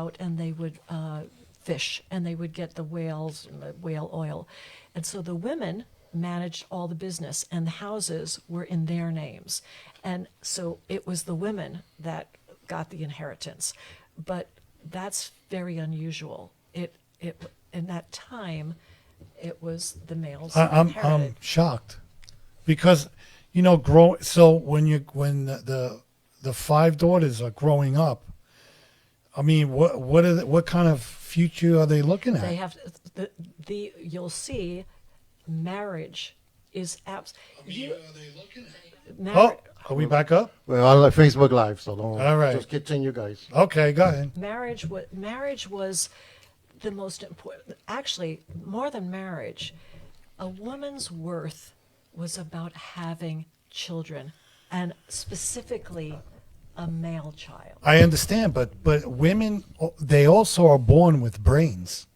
out and they would fish, and they would get the whales and the whale oil. And so the women managed all the business, and the houses were in their names. And so it was the women that got the inheritance. But that's very unusual. It in that time, it was the males I'm inherited. shocked because so when the five daughters are growing up, I mean, what kind of future are they looking at? They have you'll see, marriage is Are they looking at? Mar- Are we back up? We're on Facebook Live, so don't. All right. Just continue, guys. Okay, go ahead. marriage was the most important. Actually, more than marriage, a woman's worth was about having children, and specifically a male child. I understand, but women, they also are born with brains.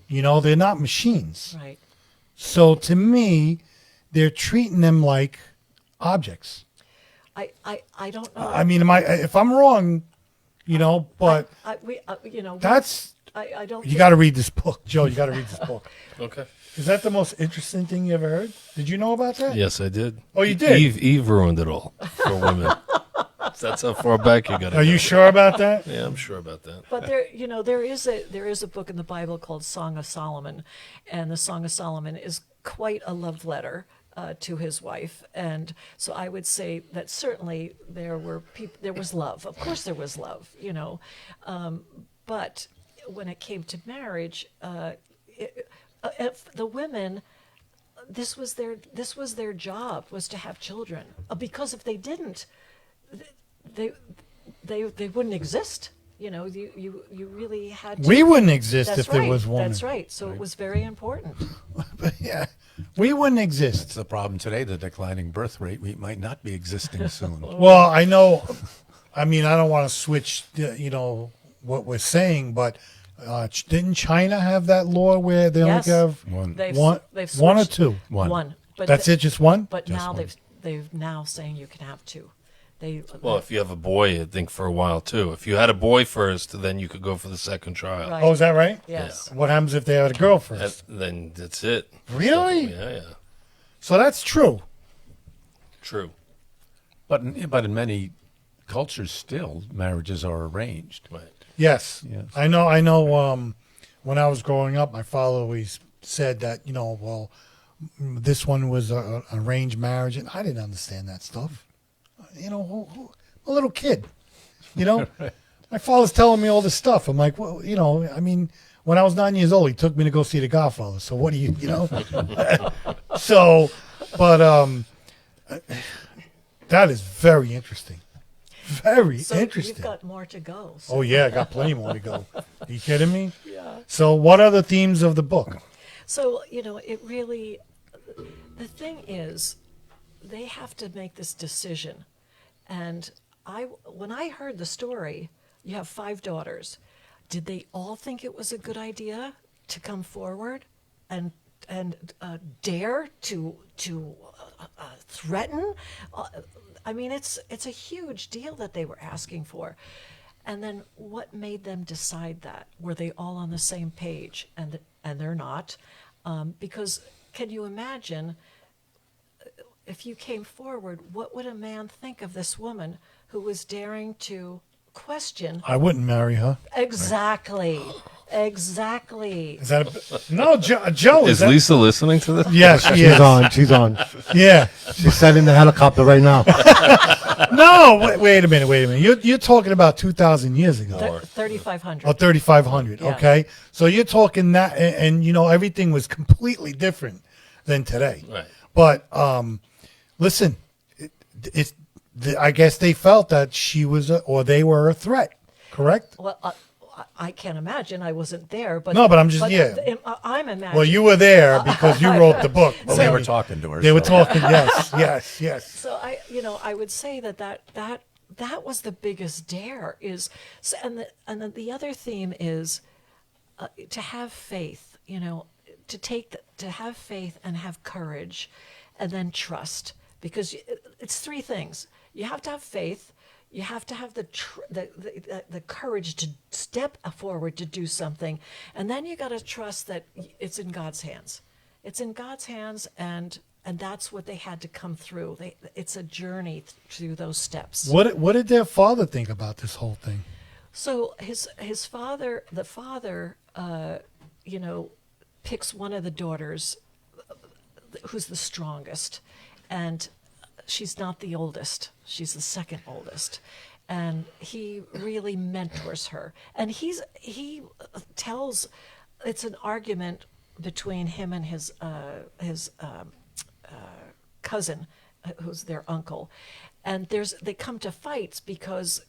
They're not machines. Right. So to me, they're treating them like objects. I don't know. I mean, if I'm wrong, but that's I don't. you got to read this book, Joe. You got to read this book. Okay. Is that the most interesting thing you ever heard? Did you know about that? Yes, I did. Oh, you did? Eve ruined it all for women. That's how far back you got to Are you sure about that? Yeah, I'm sure about that. But there is a book in the Bible called Song of Solomon, and the Song of Solomon is quite a love letter to his wife. And so I would say that certainly there was love. Of course there was love, but when it came to marriage, the women, this was their job, was to have children, because if they didn't, they wouldn't exist. You really had to. We wouldn't exist That's if there right, was women. That's right. So it was very important. But yeah, we wouldn't exist. It's the problem today, the declining birth rate. We might not be existing soon. Well, I know. I mean, I don't want to switch, what we're saying, but didn't China have that law where they Yes. only have They've one switched or two? One. But That's it, just one? But Just now one. they've now saying you can have two. Well, if you have a boy, I think for a while too. If you had a boy first, then you could go for the second trial. Right. Oh, is that right? Yes. What happens if they had a girl first? Then that's it. Really? Yeah. So that's true. True. But in many cultures, still marriages are arranged. Right. Yes. Yes. I know. When I was growing up, my father always said that, this one was an arranged marriage, and I didn't understand that stuff. I'm a little kid, My father's telling me all this stuff. I'm like, well, I mean, when I was 9 years old, he took me to go see The Godfather. So what do you? So, but that is very interesting. Very So interesting. you've got more to go. So. Oh yeah, I got plenty more to go. Are you kidding me? Yeah. So what are the themes of the book? So, it really, the thing is, they have to make this decision. And when I heard the story, you have 5 daughters. Did they all think it was a good idea to come forward and dare to threaten? I mean, it's a huge deal that they were asking for. And then what made them decide that? Were they all on the same page? And they're not. Because can you imagine if you came forward, what would a man think of this woman who was daring to question? I wouldn't marry her. Exactly. Exactly. Is that no, Joe? Is that, Lisa listening to this? Yes, she She's is. on. She's on. Yeah. She's sending the helicopter right now. No, wait a minute. You're talking about 2,000 years ago. 3,500. Or 3,500. Yeah. Okay. So you're talking that, and everything was completely different than today. Right. But listen, I guess they felt that she was, or they were a threat. Correct? Well, I can't imagine. I wasn't there, but No, but I'm just- yeah. I'm imagining. Well, you were there because you wrote the book. Well, they were talking to her. They were so- talking. Yes. So I would say that was the biggest dare and the other theme is to have faith. To have faith and have courage, and then trust, because it's 3 things. You have to have faith. You have to have the courage to step forward to do something, and then you got to trust that it's in God's hands. It's in God's hands, and that's what they had to come through. It's a journey through those steps. What did their father think about this whole thing? So his father, the father, picks one of the daughters, who's the strongest, and she's not the oldest. She's the second oldest. And he really mentors her. And he tells, it's an argument between him and his cousin, who's their uncle. And they come to fights because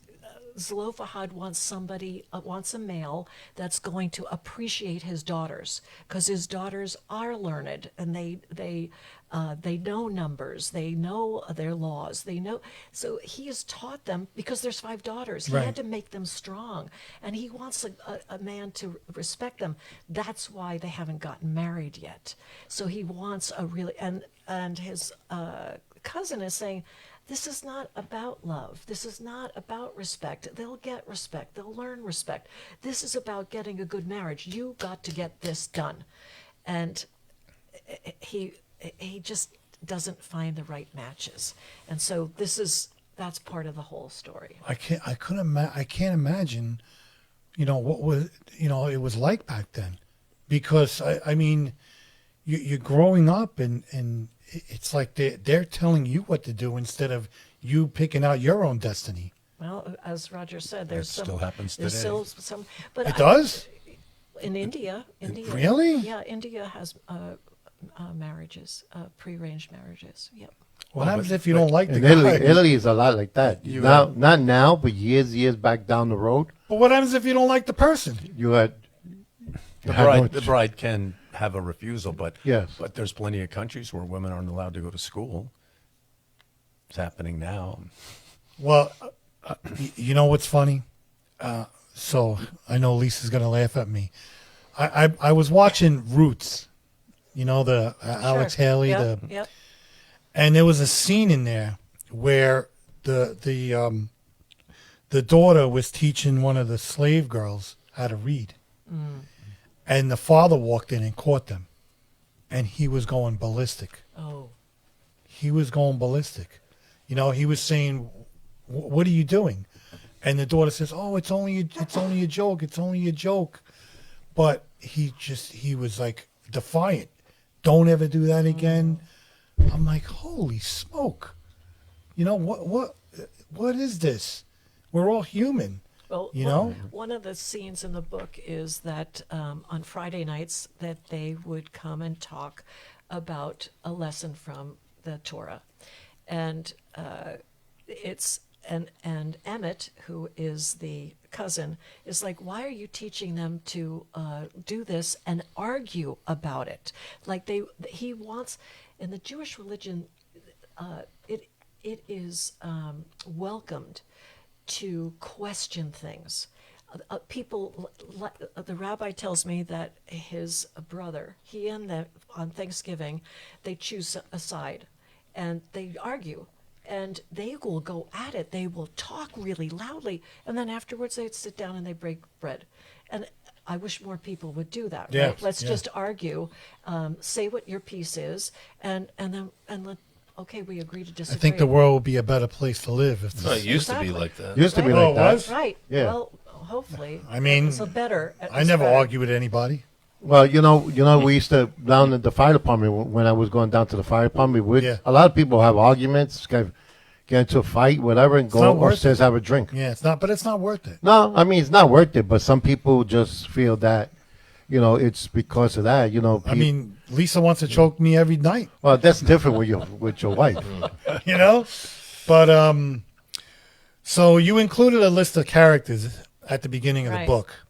Zelophehad wants wants a male that's going to appreciate his daughters, because his daughters are learned and they know numbers, they know their laws, they know. So he has taught them, because there's 5 daughters. He Right. had to make them strong, and he wants a man to respect them. That's why they haven't gotten married yet. So he wants a really and his cousin is saying, this is not about love. This is not about respect. They'll get respect. They'll learn respect. This is about getting a good marriage. You got to get this done. And he just doesn't find the right matches. And so that's part of the whole story. I can't imagine, what was, it was like back then, because I mean, you're growing up and it's like they're telling you what to do instead of you picking out your own destiny. Well, as Roger said, there's That still happens there's today. still some, but It does? in India. Really? Yeah, India has marriages, prearranged marriages. Yep. What happens if you don't like the In guy? Italy is a lot like that. You Now, not now, but years back down the road, But what happens if you don't like the person? you had The bride can have a refusal, but Yes. but there's plenty of countries where women aren't allowed to go to school. It's happening now. Well, you know what's funny? So I know Lisa's gonna laugh at me. I was watching Roots, the Alex Sure. Haley, Yep. and there was a scene in there where the daughter was teaching one of the slave girls how to read, and the father walked in and caught them, and he was going ballistic. Oh. He was going ballistic. He was saying, "What are you doing?" And the daughter says, "Oh, it's only a joke. It's only a joke." But he was like defiant. Don't ever do that again. I'm like, holy smoke. What is this? We're all human. Well, You know? one of the scenes in the book is that on Friday nights that they would come and talk about a lesson from the Torah, and and Emmett, who is the cousin, is like, why are you teaching them to do this and argue about it? Like he wants, in the Jewish religion, it is welcomed to question things. People, the rabbi tells me that his brother, he and them on Thanksgiving, they choose a side, and they argue, and they will go at it. They will talk really loudly, and then afterwards they sit down and they break bread. And I wish more people would do that. Yeah, Right? Let's yeah. just argue, say what your piece is, and let. Okay, we agree to I disagree. think the world would be a better place to live if No, it used to be Exactly. like that. used to be Right. like it that. was? Right. Yeah. Well, hopefully. I mean, so better. I never argue with anybody. Well, we used to down at the fire department when I was going down to the fire department. Yeah. A lot of people have arguments, get into a fight, whatever, and not go worth upstairs have a drink. Yeah, it's not worth it. No, I mean it's not worth it. But some people just feel that, it's because of that. I mean, Lisa wants to choke me every night, well, that's different with your wife. But so you included a list of characters at the beginning of the Right. book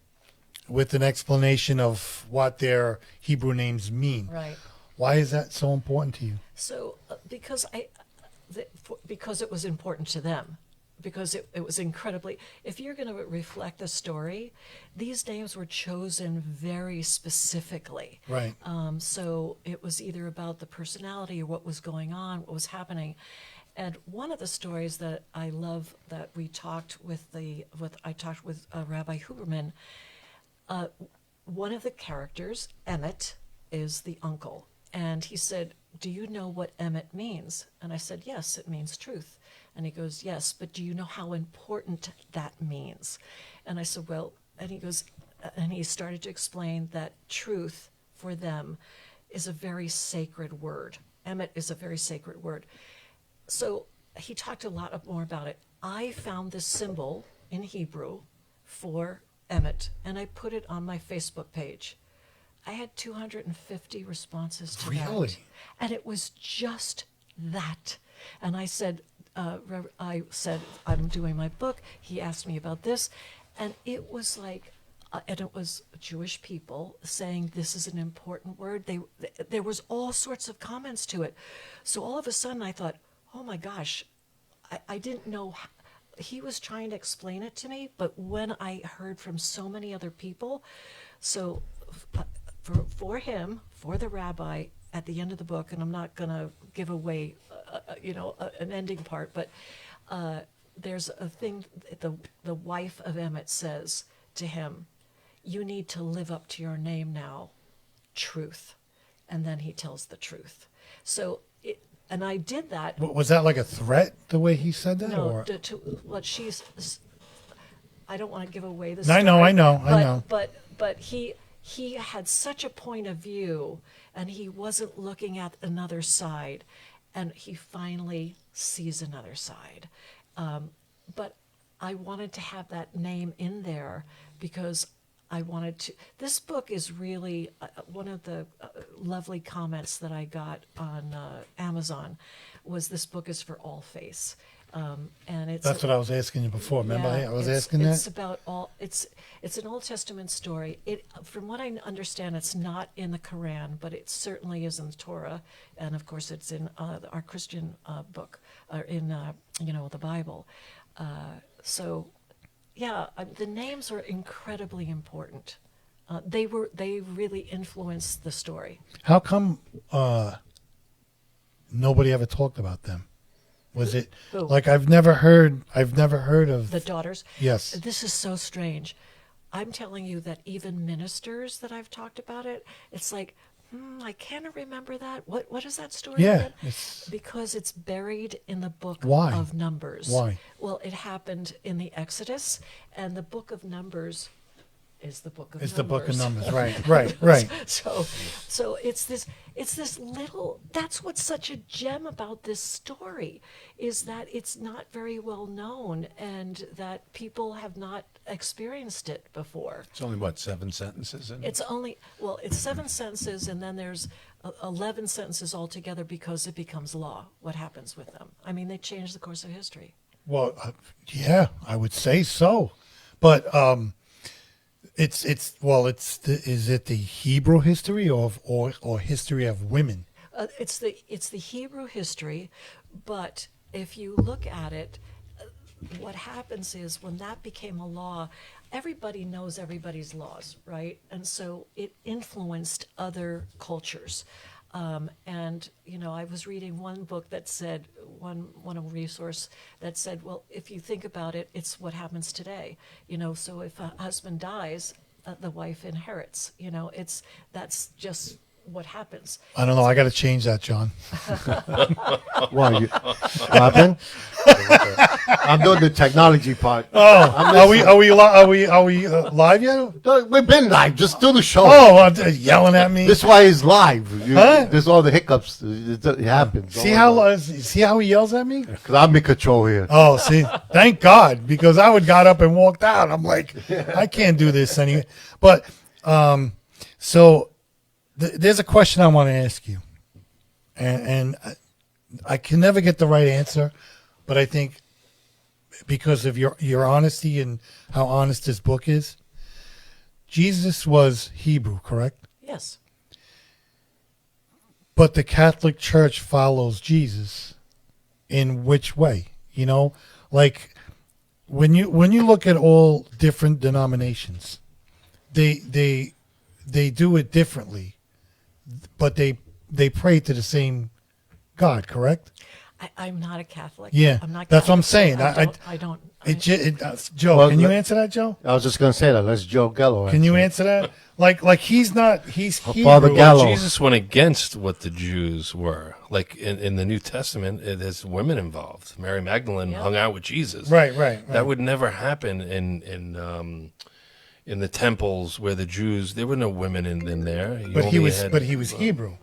with an explanation of what their Hebrew names mean. Right. Why is that so important to you? So because because it was important to them, because it was incredibly. If you're going to reflect the story, these names were chosen very specifically. Right. So it was either about the personality or what was going on, what was happening. And one of the stories that I love that we talked with Rabbi Huberman. One of the characters, Emmett, is the uncle, and he said, "Do you know what Emmett means?" And I said, "Yes, it means truth." And he goes, "Yes, but do you know how important that means?" And I said, "Well," and he goes, and he started to explain that truth for them is a very sacred word. Emmett is a very sacred word. So he talked a lot more about it. I found this symbol in Hebrew for Emmett, and I put it on my Facebook page. I had 250 responses to Really? that. And it was just that. And I said, I'm doing my book. He asked me about this. And it was like, and it was Jewish people saying this is an important word. There was all sorts of comments to it. So all of a sudden I thought, oh my gosh, I didn't know. He was trying to explain it to me, but when I heard from so many other people, so for him, for the rabbi, at the end of the book, and I'm not going to give away, an ending part, but there's a thing the wife of Emmett says to him, "You need to live up to your name now, truth," and then he tells the truth. So. And I did that. Was that like a threat, the way he said that? No, or? to what she's. I don't want to give away the I story. know. But he had such a point of view, and he wasn't looking at another side, and he finally sees another side. But I wanted to have that name in there because I wanted to. This book is really one of the lovely comments that I got on Amazon was this book is for all faiths, and it's That's what I was asking you before. Remember, yeah, I was it's- asking It's that. about all. It's an Old Testament story. From what I understand, it's not in the Quran, but it certainly is in the Torah, and of course, it's in our Christian book, or in the Bible. So. Yeah, the names are incredibly important. They really influenced the story. How come nobody ever talked about them? Was it Who? like I've never heard of The daughters. Yes. This is so strange. I'm telling you that even ministers that I've talked about it, it's like, I can't remember that. What is that story Yeah, again? it's- Because it's buried in the book Why? of Numbers. Why? Well, it happened in the Exodus, and the book of Numbers is the book of It's Numbers. the book of Numbers, right. So it's this little. That's what's such a gem about this story, is that it's not very well known, and that people have not experienced it before. It's only, what, 7 sentences in it? It's 7 sentences, and then there's 11 sentences altogether because it becomes law. What happens with them? I mean, they change the course of history. Well, yeah, I would say so, but is it the Hebrew history or history of women? It's the Hebrew history, but if you look at it, what happens is when that became a law, everybody knows everybody's laws, right? And so it influenced other cultures. And I was reading one book that said a resource that said, well, if you think about it, it's what happens today. So if a husband dies, the wife inherits. That's just what happens. I don't know. I got to change that, John. Why? What happened? I'm doing the technology part. Oh, are we live yet? We've been live. Just do the show. Oh, yelling at me. This is why it's live. Huh? There's all the hiccups. It happens. See how he yells at me? Because I'm in control here. Oh, see, thank God, because I would got up and walked out. I'm like, I can't do this anyway. But so there's a question I want to ask you, and I can never get the right answer, but I think because of your honesty and how honest this book is, Jesus was Hebrew, correct? Yes. But the Catholic Church follows Jesus in which way? Like when you look at all different denominations, they do it differently, but they pray to the same God, correct? I'm not a Catholic. Yeah, I'm not. that's what I'm Catholic, so saying. I don't. Joe, Well, can you let- answer that, Joe? I was just gonna say that. Let's Joe Gallo. Can you answer that? Like he's not. He's Father Hebrew. Gallo. Jesus went against what the Jews were. Like in the New Testament, it has women involved. Mary Magdalene Yeah. hung out with Jesus. Right. That would never happen in the temples where the Jews. There were no women in there. But he only was. had- But he was Hebrew.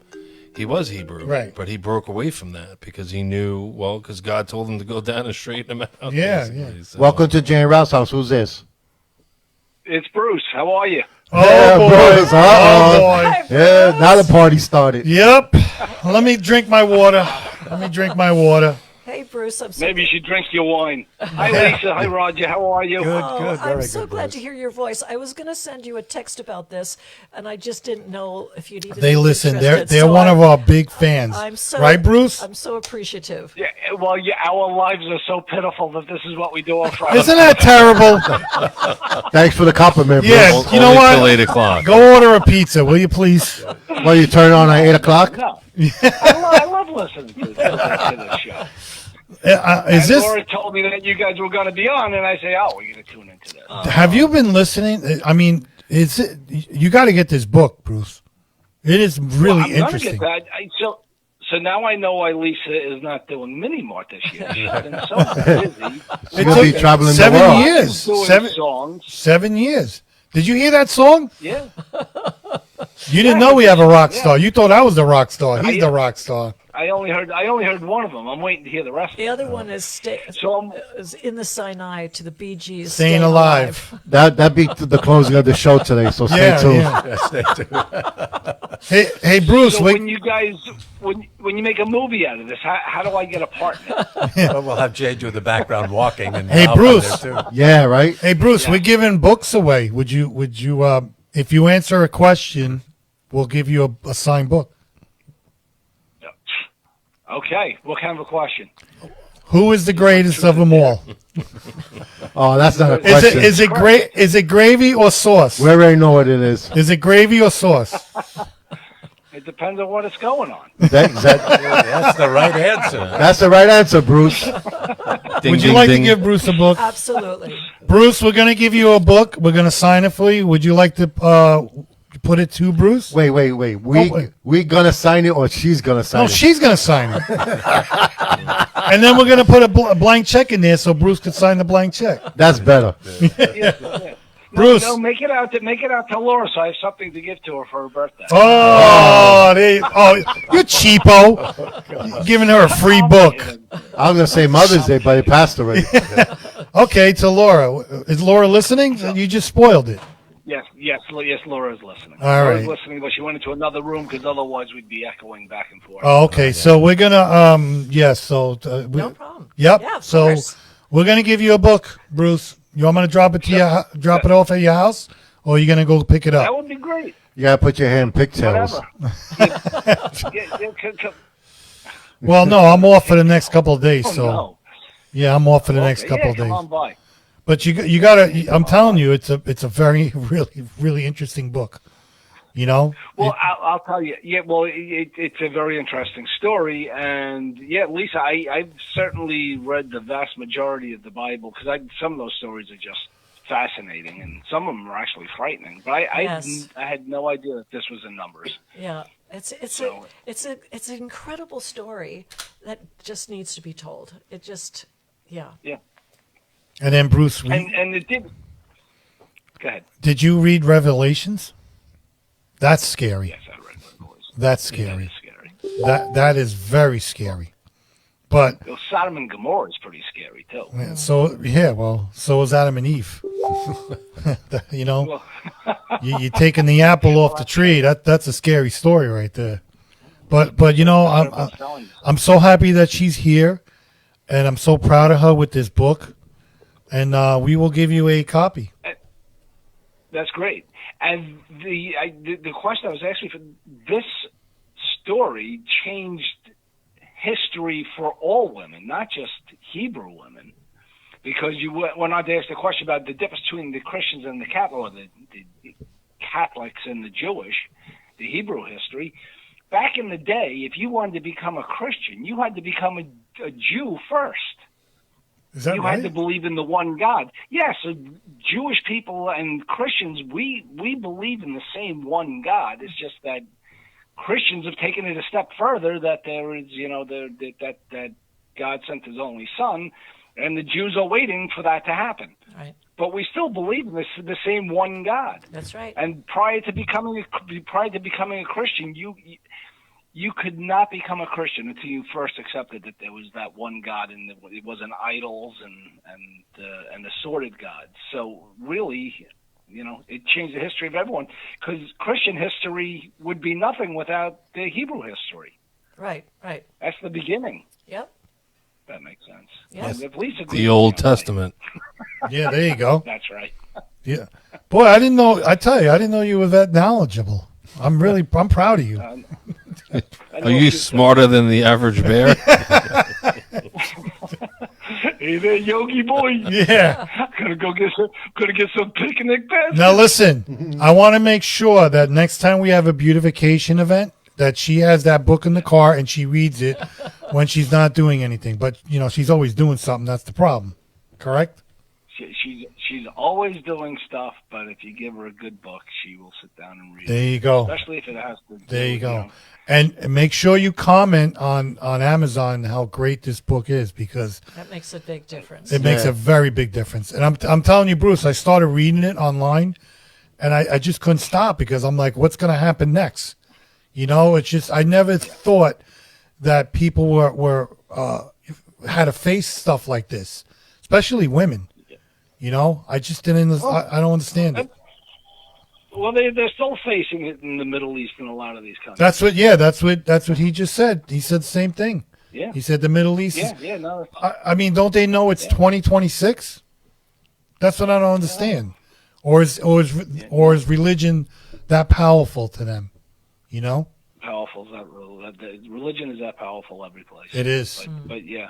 He was Hebrew, Right. But he broke away from that because he knew, because God told him to go down and straighten him out. Yeah, basically. yeah. So- Welcome to Jane Rouse house. Who's this? It's Bruce. How are you? Oh boy! Bruce. Oh boy! Yeah, now the party started. Yep. Let me drink my water. Hey, Bruce. I'm so Maybe you should drink your wine. Hi, Lisa. Hi, Roger. How are you? Good, Oh, good, I'm very so good. glad Bruce. to hear your voice. I was going to send you a text about this, and I just didn't know if you'd even. They be listen. interested. They're So one of I'm- our big fans. I'm so right, Bruce? I'm so appreciative. Yeah, well, our lives are so pitiful that this is what we do on Friday. Isn't that terrible? Thanks for the compliment, Bruce. Yeah. Only You know what? till 8:00. Go order a pizza, will you please? Well, you turn on at 8:00. No. I love listening to this show. Is this? Laura told me that you guys were going to be on, and I say, oh, we're going to tune into this. Have you been listening? I mean, is it? You got to get this book, Bruce. It is really I'm gonna interesting. get that. So now I know why Lisa is not doing Mini Mart this year. She's been so busy. She's gonna be took traveling the 7 world. years. Doing Seven, songs. 7 years. Did you hear that song? Yeah. You didn't know we have a rock star. You thought I was the rock star. He's the rock star. I only heard one of them. I'm waiting to hear the rest. The other one is So is in the Sinai to the Bee Gees. Staying alive. That be the closing of the show today. So stay Yeah, tuned. yeah. Yeah, stay tuned. Hey, Bruce. So wait- when you guys when you make a movie out of this, how do I get a part in it? But we'll have Jay do the background walking. And Hey, I'll be Bruce. there, too. Yeah, right. Hey, Bruce. We're giving books away. Would you? If you answer a question, we'll give you a signed book. Okay, what kind of a question? Who is the greatest of them all? Oh, that's not a Is question. it gravy or sauce? We already know what it is. Is it gravy or sauce? It depends on what it's going on. That's That's the right answer. the right answer, Bruce. Ding, Would you ding, like ding. to give Bruce a book? Absolutely. Bruce, we're going to give you a book. We're going to sign it for you. Would you like to put it to Bruce? Wait. wait. We gonna sign it or she's gonna sign No, it? she's going to sign it. And then we're going to put a blank check in there so Bruce could sign the blank check. That's better. Yeah. Bruce. No, make it out to Laura, so I have something to give to her for her birthday. You're cheapo. Giving her a free book. I was gonna say Mother's Day, but it passed already. Okay, to Laura. Is Laura listening? You just spoiled it. Yes, Laura's listening. All Laura's right. listening, but she went into another room because otherwise we'd be echoing back and forth. Oh, okay. So we're gonna No problem. Yep. Yeah, of so course. we're gonna give you a book, Bruce. You want me to drop it to drop it off at your house, or are you gonna go pick it That up? would be great. You gotta put your hair in pigtails. Whatever. Well, no, I'm off for the next couple of days. So no. yeah, I'm off for the next Okay, couple of come days. on by. But you gotta. I'm telling you, it's a very really interesting book. You know. Well, I'll tell you. Yeah, well, it's a very interesting story, and yeah, Lisa, I've certainly read the vast majority of the Bible because some of those stories are just fascinating, and some of them are actually frightening. But I Yes. had no idea that this was in Numbers. Yeah, it's an incredible story that just needs to be told. It just, yeah. Yeah, And then Bruce, and it did. Go ahead. did you read Revelations? That's scary. Yes, I read Revelation. That's That scary. is scary. That is very scary. But Well, Sodom and Gomorrah is pretty scary too. so is Adam and Eve. You know, Well, you're taking the apple off the tree. That's a scary story right there. But you know, I'm telling you. I'm so happy that she's here, and I'm so proud of her with this book. And we will give you a copy. That's great. And the question I was asking for this story changed history for all women, not just Hebrew women, because you went on to ask the question about the difference between the Christians and the Catholic, or the Catholics and the Jewish, the Hebrew history. Back in the day, if you wanted to become a Christian, you had to become a a Jew first. Is that You right? had to believe in the one God. Yes, Jewish people and Christians, we believe in the same one God. It's just that Christians have taken it a step further, that there is, that God sent his only son, and the Jews are waiting for that to happen. Right. But we still believe in the same one God. That's right. And prior to becoming a Christian, you could not become a Christian until you first accepted that there was that one God, and it wasn't idols and assorted gods. So really, it changed the history of everyone, because Christian history would be nothing without the Hebrew history. Right. That's the beginning. Yep. That makes sense. Yes. At least The Old Testament. Yeah, there you go. That's right. Yeah, boy, I didn't know. I tell you, I didn't know you were that knowledgeable. I'm proud of you. Are you smarter than the average bear? Hey there, Yogi boy. Yeah. Gonna get some picnic baskets. Now listen, I want to make sure that next time we have a beautification event, that she has that book in the car and she reads it when she's not doing anything. But she's always doing something. That's the problem. Correct? She's always doing stuff, but if you give her a good book, she will sit down and read. There you go. Especially if it has to. There you go. And make sure you comment on Amazon how great this book is, because That makes a big difference. it makes Yeah. a very big difference. And I'm telling you, Bruce, I started reading it online, and I just couldn't stop, because I'm like, what's going to happen next? It's just, I never thought that people were had to face stuff like this, especially women. I just didn't. I don't understand it. Well, they're still facing it in the Middle East and a lot of these countries. That's what he just said. He said the same thing. Yeah. He said the Middle East. Yeah. No. I mean, don't they know it's 2026? That's what I don't understand. Or is religion that powerful to them? Powerful. Religion is that powerful every place. It is. But yeah,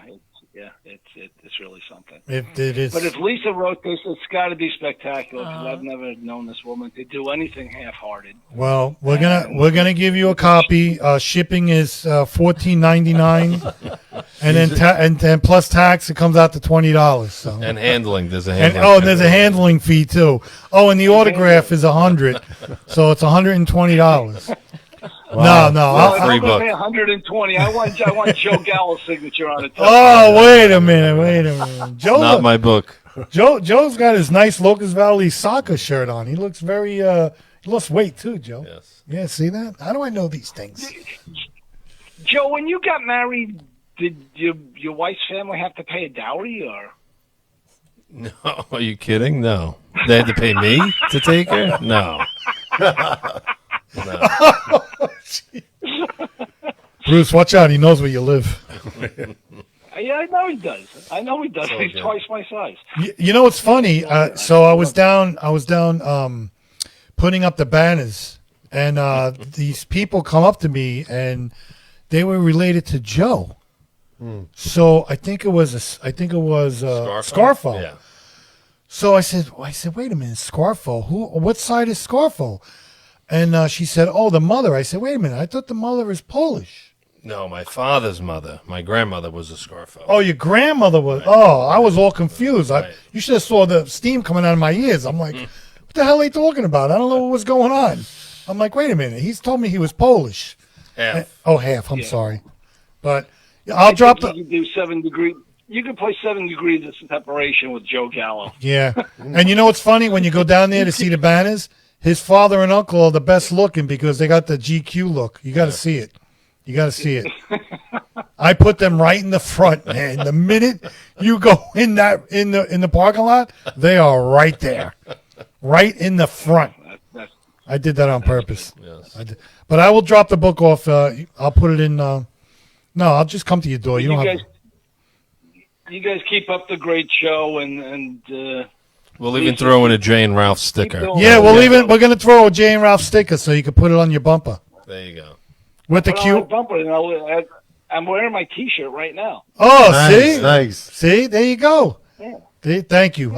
it's really something. It is. But if Lisa wrote this, it's got to be spectacular, because I've never known this woman to do anything half-hearted. Well, we're gonna give you a copy. Shipping is $14.99, and then plus tax, it comes out to $20. So. And handling. There's a And handling. there's a handling fee too. Oh, and the autograph is $100, so it's $120. Wow. No. Well, free I'm gonna book. pay 120. I want Joe Gallo's signature on it. Oh, wait a minute. Not my book. Joe's got his nice Locust Valley soccer shirt on. He looks very. He lost weight too, Joe. Yes. Yeah, see that? How do I know these things? Joe, when you got married, did your wife's family have to pay a dowry, or? No, are you kidding? No. They had to pay me to take her? No. Bruce, watch out. He knows where you live. Yeah, I know he does. He's good. twice my size. You know what's funny? So I was down putting up the banners, and these people come up to me, and they were related to Joe. So I think it was Scarfo. Yeah. So I said, wait a minute, Scarfo? What side is Scarfo? And she said, oh, the mother. I said, wait a minute, I thought the mother is Polish. No, my father's mother. My grandmother was a Scarfo. Oh, your grandmother was. Oh, I was all confused. Right. You should have saw the steam coming out of my ears. I'm like, what the hell are they talking about? I don't know what was going on. I'm like, wait a minute. He's told me he was Polish. Half. Half. I'm sorry, but I'll drop You the. can do 7 degrees. You can play 7 degrees of separation with Joe Gallo. Yeah, and you know what's funny when you go down there to see the banners? His father and uncle are the best looking because they got the GQ look. You got to see it. You got to see it. I put them right in the front, man. The minute you go in the parking lot, they are right there, right in the front. I did that on purpose. Yes. I did. But I will drop the book off. I'll put it in. No, I'll just come to your door. You don't have. You guys keep up the great show, and We'll even throw in a Jane Ralph sticker. doing Yeah, we're gonna throw a Jay and Ralph sticker so you can put it on your bumper There you go. with the put on my cute. bumper, and I'm wearing my T-shirt right now. Oh, Nice, see, nice. see, there you go. Yeah. Thank you.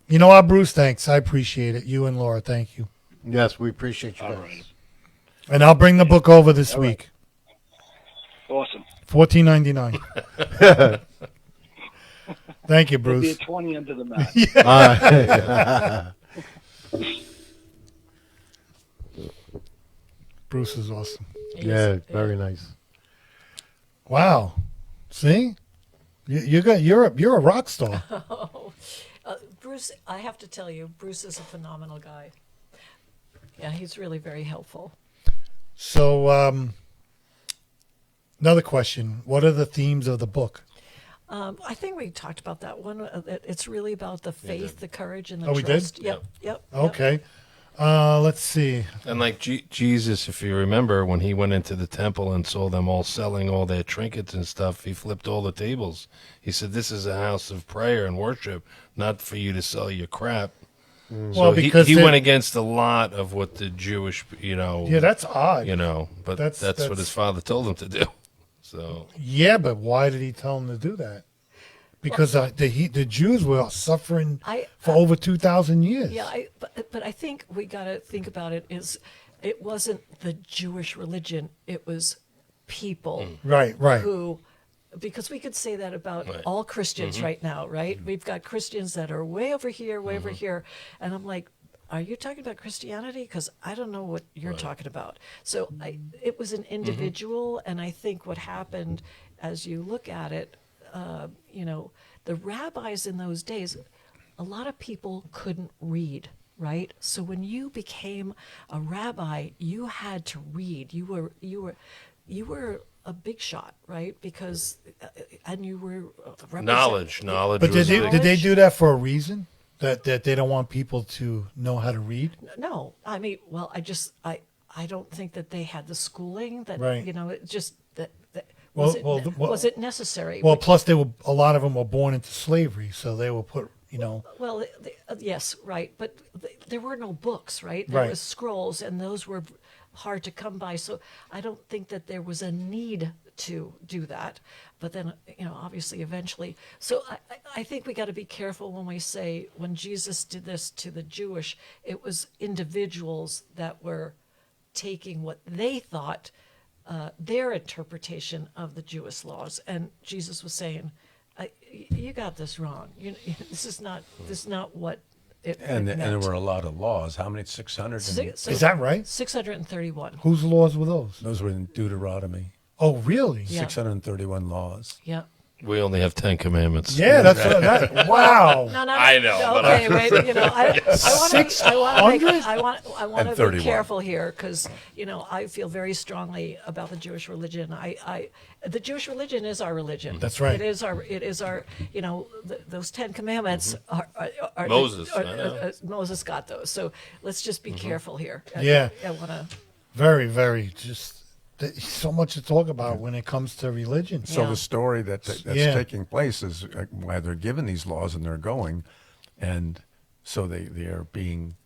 You know what, Bruce? Thanks. I appreciate it. You and Laura, thank you. Yes, we appreciate you All guys. right. And I'll bring the book over this week. Awesome. $14.99. Thank you, There'll be a Bruce. 20 under the mat. Bruce is awesome. Yeah, very nice. Wow. See, you're a rock star. Bruce, I have to tell you, Bruce is a phenomenal guy. Yeah, he's really very helpful. So, another question: what are the themes of the book? I think we talked about that one. It's really about the faith, the courage, and the Oh, we did? trust. Yep. Okay. Let's see. And like Jesus, if you remember, when he went into the temple and saw them all selling all their trinkets and stuff, he flipped all the tables. He said, "This is a house of prayer and worship, not for you to sell your crap." So Well, because he they- went against a lot of what the Jewish, Yeah, that's odd. but That's- that's what that's- his father told him to do. So Yeah, but why did he tell him to do that? Because the Jews were suffering for over 2,000 years. Yeah, but I think we got to think about it it wasn't the Jewish religion, it was people Right. who, because we could say that about all Christians right now, right? We've got Christians that are way over here, way over here, and I'm like, are you talking about Christianity? Because I don't know what you're talking about. So it was an individual, and I think what happened as you look at it, the rabbis in those days, a lot of people couldn't read, right? So when you became a rabbi, you had to read. You were a big shot, right? Because and you were knowledge But was did big. they do that for a reason? That they don't want people to know how to read? No, I mean, well, I don't think that they had the schooling that Right. it just that Well, was it necessary? Well, plus a lot of them were born into slavery, so they were put, Well, yes, right, but there were no books, right? There Right. was scrolls, and those were hard to come by. So I don't think that there was a need to do that. But then, obviously, eventually. So I think we got to be careful when we say when Jesus did this to the Jewish, it was individuals that were taking what they thought their interpretation of the Jewish laws, and Jesus was saying, "You got this wrong. This is not what it And meant." there were a lot of laws. How many? 600? So is that right? 631. Whose laws were those? Those were in Deuteronomy. Oh, really? Yeah. 631 laws. Yeah. We only have 10 commandments. Yeah, that's wow. No, I know, but Okay, wait. I want to And be 31. careful here because I feel very strongly about the Jewish religion. The Jewish religion is our religion. That's right. It is our. Those 10 Commandments are Moses, I know. Moses got those. So let's just be careful here. Yeah. I want to. Very, very. So much to talk about when it comes to religion. So Yeah. the story that's Yeah. taking place is why they're given these laws and they're going, and so they are being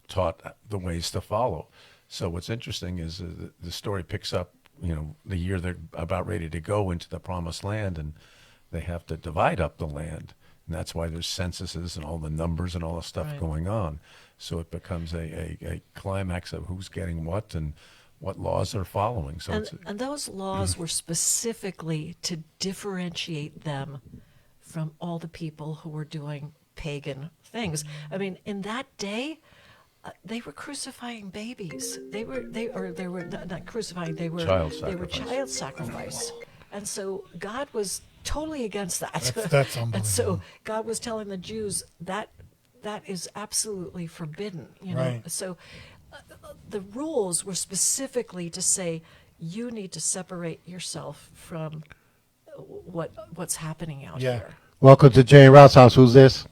taught the ways to follow. So what's interesting is the story picks up the year they're about ready to go into the promised land, and they have to divide up the land, and that's why there's censuses and all the numbers and all the stuff Right. going on. So it becomes a climax of who's getting what and what laws they're following. So And those laws were specifically to differentiate them from all the people who were doing pagan things. I mean, in that day, they were crucifying babies. They were not crucifying. They were child sacrifice. And so God was totally against that. That's And so unbelievable. God was telling the Jews that is absolutely forbidden. Right. So the rules were specifically to say you need to separate yourself from what's happening out Yeah. here. Welcome to Jane Rouse House. Who's this?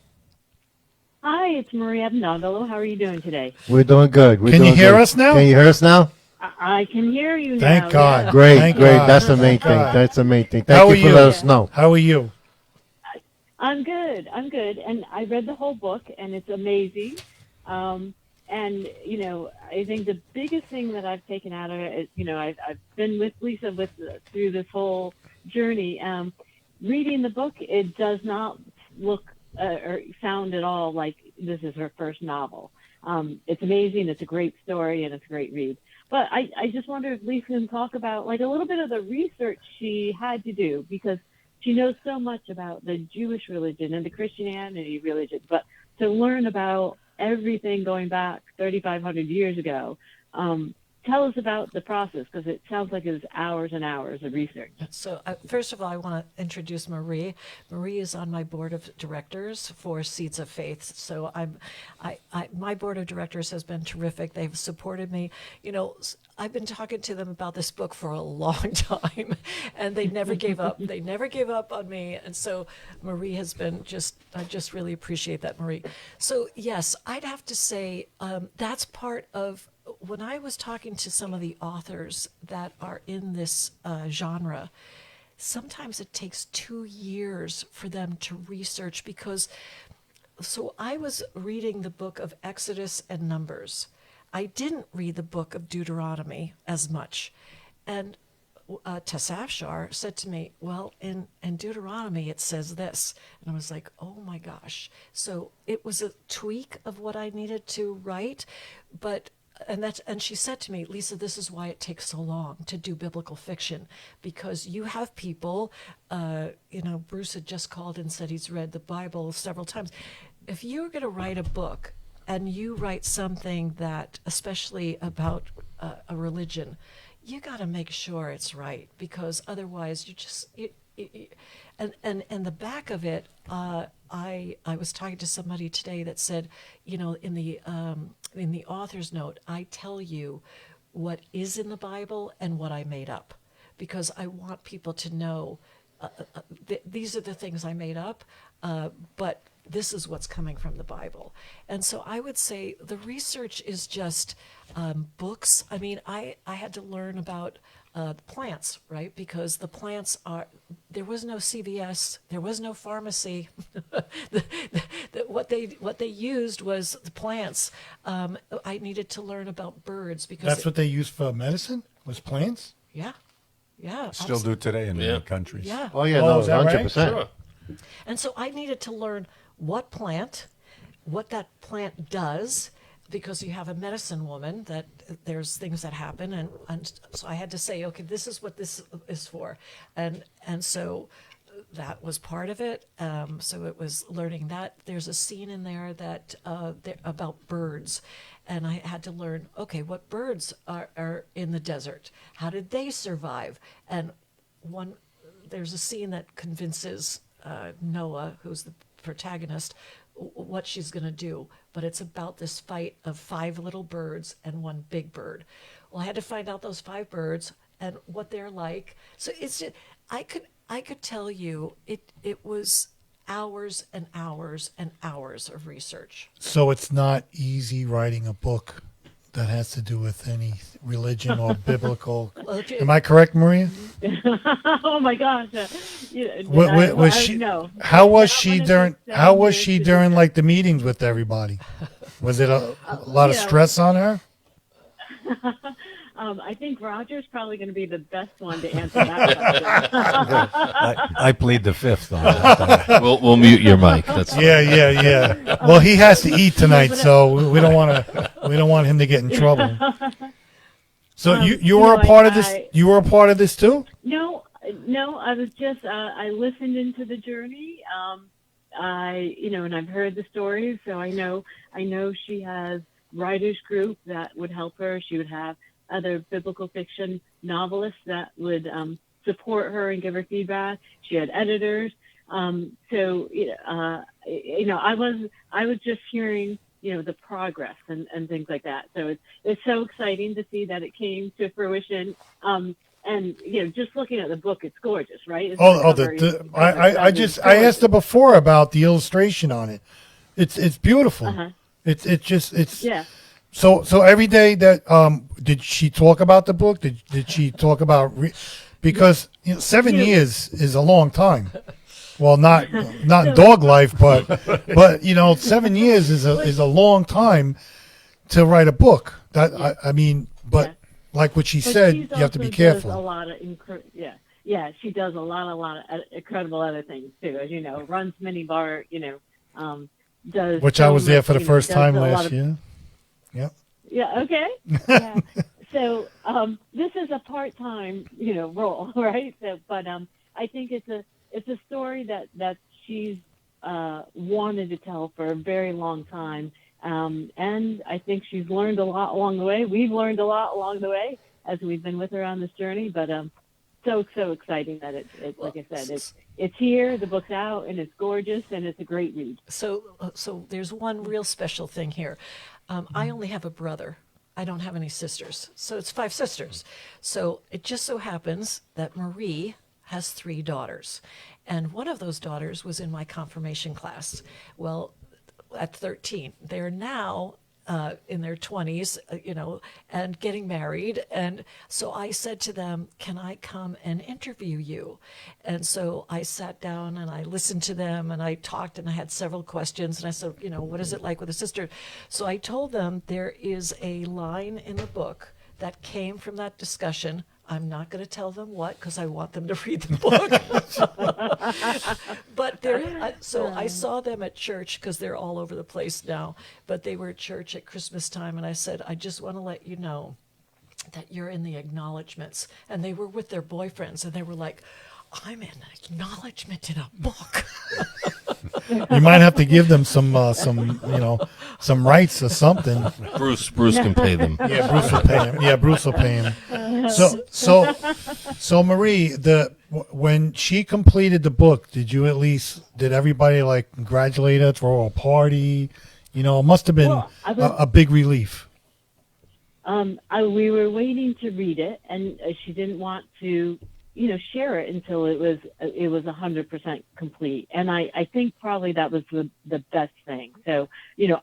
Hi, it's Maria Nagalo. How are you doing today? We're doing good. Can you hear us now? Can you hear us now? I can hear you now. Thank God. yeah. Great, Thank great. God. That's the main thing. God. That's the main thing. How Thank are you for you? letting us know. How are you? I'm good. And I read the whole book, and it's amazing. And I think the biggest thing that I've taken out of it is, I've been with Lisa through this whole journey. Reading the book, it does not look or sound at all like this is her first novel. It's amazing. It's a great story and it's a great read. But I just wonder if Lisa can talk about like a little bit of the research she had to do, because she knows so much about the Jewish religion and the Christianity religion, but to learn about everything going back 3,500 years ago, tell us about the process, because it sounds like it was hours and hours of research. So, first of all, I want to introduce Marie. Marie is on my board of directors for Seeds of Faith. So, my board of directors has been terrific. They've supported me. You know, I've been talking to them about this book for a long time, and they never gave up. They never gave up on me. And so, Marie has been I just really appreciate that, Marie. So, yes, I'd have to say that's part of when I was talking to some of the authors that are in this genre. Sometimes it takes 2 years for them to research, because so I was reading the book of Exodus and Numbers. I didn't read the book of Deuteronomy as much. And Tassafshar said to me, well, in Deuteronomy it says this. And I was like, oh my gosh. So it was a tweak of what I needed to write, but and she said to me, Lisa, this is why it takes so long to do biblical fiction, because you have people, Bruce had just called and said he's read the Bible several times. If you're going to write a book and you write something that, especially about a religion, you got to make sure it's right, because otherwise and the back of it, I was talking to somebody today that said, in the author's note, I tell you what is in the Bible and what I made up, because I want people to know these are the things I made up, but this is what's coming from the Bible. And so I would say the research is just books. I mean, I had to learn about plants, right? Because the plants there was no CVS, there was no pharmacy. What they used was the plants. I needed to learn about birds, because That's what they use for medicine, was plants? yeah, Still do today in many Yeah. countries. yeah. Oh yeah, Oh, no, is that right? 100%. Sure. And so I needed to learn what that plant does, because you have a medicine woman that there's things that happen, and so I had to say, okay, this is what this is for, and so that was part of it. So it was learning that. There's a scene in there that about birds, and I had to learn, okay, what birds are in the desert? How did they survive? And there's a scene that convinces Noah, who's the protagonist, what she's going to do, but it's about this fight of 5 little birds and 1 big bird. Well, I had to find out those 5 birds and what they're like. So it's just, I could tell you it was hours and hours and hours of research. So it's not easy writing a book that has to do with any religion or biblical. Well, Am I correct, Maria? Oh my gosh! Was she? No. How was I she wanted to during? sound How was here she to during do like the meetings with everybody? Was it a lot of you know. stress on her? I think Roger's probably going to be the best one to answer that question. I plead the fifth on that. We'll mute your mic. That's fine. Yeah. Well, he has to eat tonight, so we don't want him to get in trouble. So you were a part of this. You were a part of this too. No, I was just I listened into the journey. And I've heard the stories, so I know she has writers group that would help her. She would have other biblical fiction novelists that would support her and give her feedback. She had editors. I was just hearing, the progress and things like that. So it's so exciting to see that it came to fruition. And just looking at the book, it's gorgeous, right? I asked her before about the illustration on it. It's beautiful. Uh-huh. It's Yeah. So every day that did she talk about the book? Did she talk about because 7 years is a long time. Well, not in dog life, but 7 years is a long time to write a book. That Yeah. like what she But said, she you have to be also careful. does a lot of she does a lot of incredible other things too. As you know, runs minibar. Does Which so I was there much, for the first does time a lot last of- year. Yep. Yeah. Okay. Yeah. So this is a part-time, role, right? So, but I think it's a story that she's wanted to tell for a very long time, and I think she's learned a lot along the way. We've learned a lot along the way as we've been with her on this journey. But so exciting that it's like I said, it's here, the book's out, and it's gorgeous, and it's a great read. So there's one real special thing here. I only have a brother. I don't have any sisters. So it's 5 sisters. So it just so happens that Marie has 3 daughters. And one of those daughters was in my confirmation class. Well, at 13. They're now in their 20s, and getting married. And so I said to them, can I come and interview you? And so I sat down and I listened to them and I talked and I had several questions. And I said, what is it like with a sister? So I told them there is a line in the book that came from that discussion. I'm not going to tell them what because I want them to read the book. But so I saw them at church because they're all over the place now. But they were at church at Christmas time, and I said, I just want to let you know that you're in the acknowledgments. And they were with their boyfriends, and they were like, I'm in an acknowledgement in a book. You might have to give them some rights or something. Bruce can pay them. Yeah, Bruce will pay him. Yeah, Bruce will pay him. So Marie, when she completed the book, did everybody like congratulate her, throw a party? It must have been a big relief. We were waiting to read it, and she didn't want to, share it until it was 100% complete. And I think probably that was the best thing. So,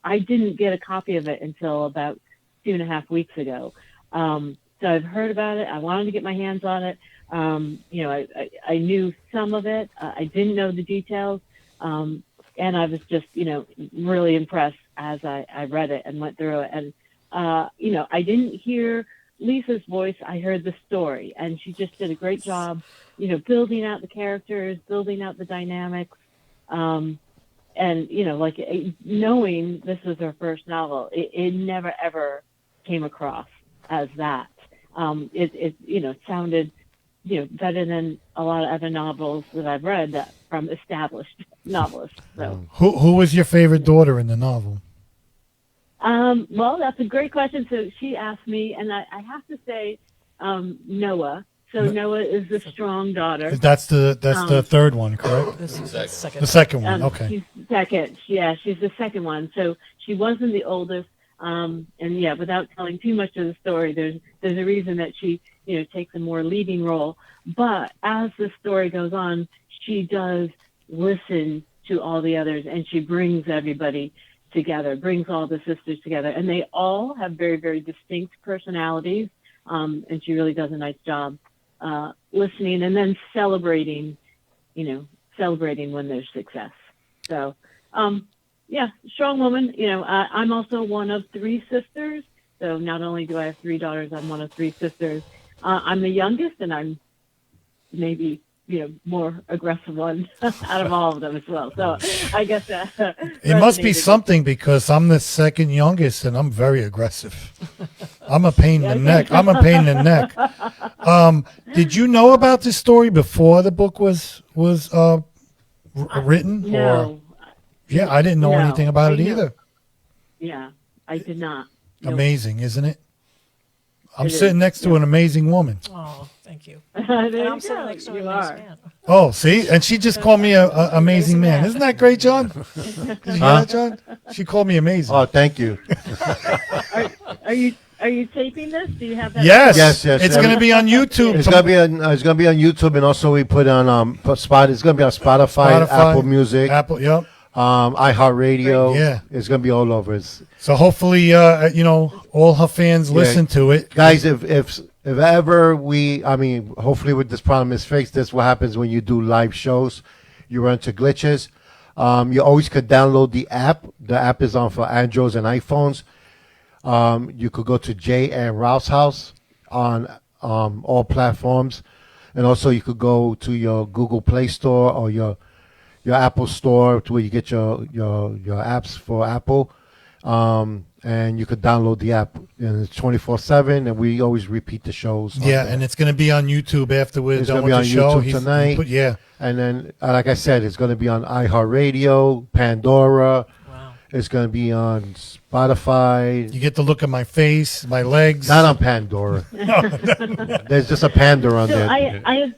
I didn't get a copy of it until about 2.5 weeks ago. So I've heard about it. I wanted to get my hands on it. I knew some of it. I didn't know the details. And I was just, really impressed as I read it and went through it. And, I didn't hear Lisa's voice. I heard the story, and she just did a great job, building out the characters, building out the dynamics. And, knowing this was her first novel, it never, ever came across as that. It sounded, better than a lot of other novels that I've read from established novelists. So, who was your favorite daughter in the novel? Well, that's a great question. So she asked me, and I have to say, Noah. So Noah is the strong daughter. That's the third one, correct? This is the second. The second one, okay. She's second. Yeah, she's the second one. So she wasn't the oldest. And yeah, without telling too much of the story, there's a reason that she, takes a more leading role. But as the story goes on, she does listen to all the others, and she brings everybody together, brings all the sisters together, and they all have very, very distinct personalities. And she really does a nice job listening and then celebrating when there's success. So, yeah, strong woman. I'm also one of 3 sisters. So not only do I have 3 daughters, I'm one of 3 sisters. I'm the youngest, and I'm maybe, more aggressive one out of all of them as well. So I guess it must be something because I'm the second youngest and I'm very aggressive. I'm a pain in the neck. I'm a pain in the neck. Did you know about this story before the book was written? No. Or? Yeah, I didn't know anything about it either. Yeah, I did not. Amazing, isn't it? I'm It sitting is, next to an amazing woman. Oh, thank you. There And you I'm sitting go. next to You a nice are. man. Oh, see? And she just called me a amazing man. Isn't that great, John? Did you hear that, John? She called me amazing. Oh, thank you. Are you taping this? Do you have that? Yes. Yes. It's going to be on YouTube. It's gonna be on YouTube, and also we put on Spot. It's gonna be on Spotify, Apple Music, Apple, yep. iHeartRadio. Yeah. It's gonna be all over. So hopefully, all her fans listen to it. Guys, if ever hopefully with this problem is fixed, that's what happens when you do live shows. You run into glitches. You always could download the app. The app is on for Androids and iPhones. You could go to Jay and Ralph's house on all platforms, and also you could go to your Google Play Store or your Apple Store to where you get your apps for Apple. and you could download the app, and it's 24/7, and we always repeat the shows. on Yeah, there. and it's going to be on YouTube after we're It's done gonna with be the on show. YouTube tonight. Yeah. And then, like I said, it's going to be on iHeartRadio, Pandora. Wow. It's going to be on Spotify. You get to look at my face, my legs. Not on Pandora. There's just a panda on So there. I have,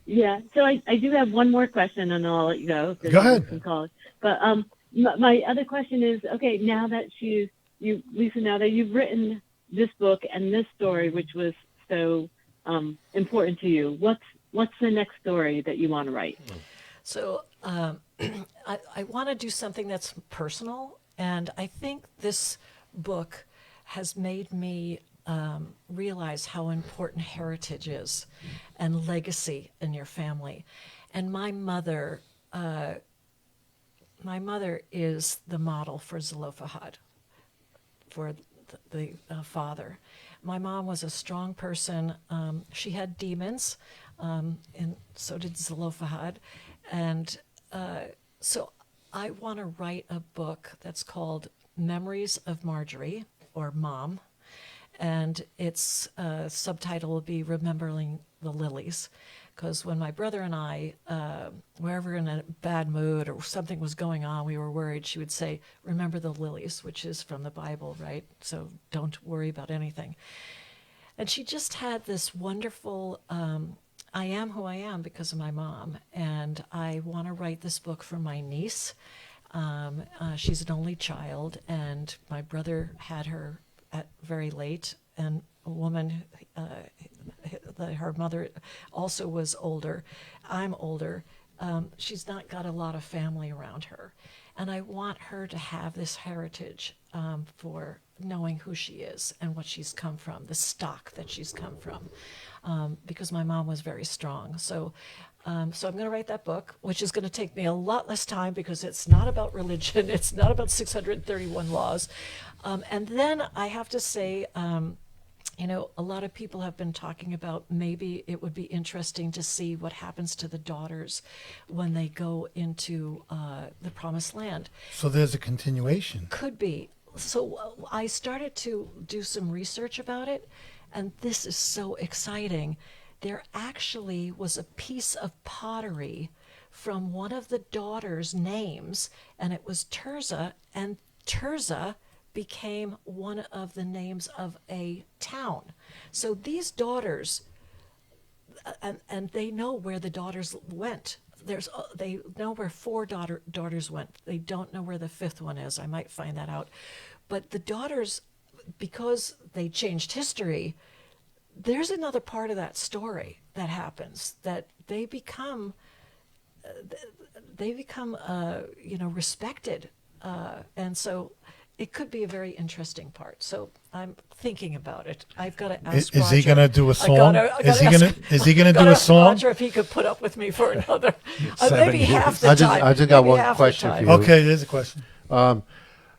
yeah. So I do have one more question, and then I'll let you go. 'cause Go ahead. you can call it. But my other question is, okay, now that Lisa, now that you've written this book and this story, which was so important to you, what's the next story that you want to write? So I want to do something that's personal, and I think this book has made me realize how important heritage is and legacy in your family. And my mother is the model for Zelophehad, for the father. My mom was a strong person. She had demons, and so did Zelophehad. And so I want to write a book that's called Memories of Marjorie, or Mom. And its subtitle will be Remembering the Lilies. Because when my brother and I were ever in a bad mood or something was going on, we were worried, she would say, remember the lilies, which is from the Bible, right? So don't worry about anything. And she just had this wonderful, I am who I am because of my mom. And I want to write this book for my niece. She's an only child, and my brother had her at very late, and a woman, her mother also was older. I'm older. She's not got a lot of family around her. And I want her to have this heritage for knowing who she is and what she's come from, the stock that she's come from, because my mom was very strong. So I'm going to write that book, which is going to take me a lot less time because it's not about religion. It's not about 631 laws. And then I have to say, a lot of people have been talking about maybe it would be interesting to see what happens to the daughters when they go into the promised land. So there's a continuation. Could be. So I started to do some research about it, and this is so exciting. There actually was a piece of pottery from one of the daughters' names, and it was Tirzah, and Tirzah became one of the names of a town. So these daughters, and they know where the daughters went. They know where four daughters went. They don't know where the fifth one is. I might find that out. But the daughters, because they changed history, there's another part of that story that happens, that they become respected, and so it could be a very interesting part. So I'm thinking about it. I've got to ask. Is he Roger. going to do a song? Is Is he going to do a song? Roger, if he could put up with me for another, maybe half the I just- time. I just got Maybe one half the question for time. you. Okay, there's a question.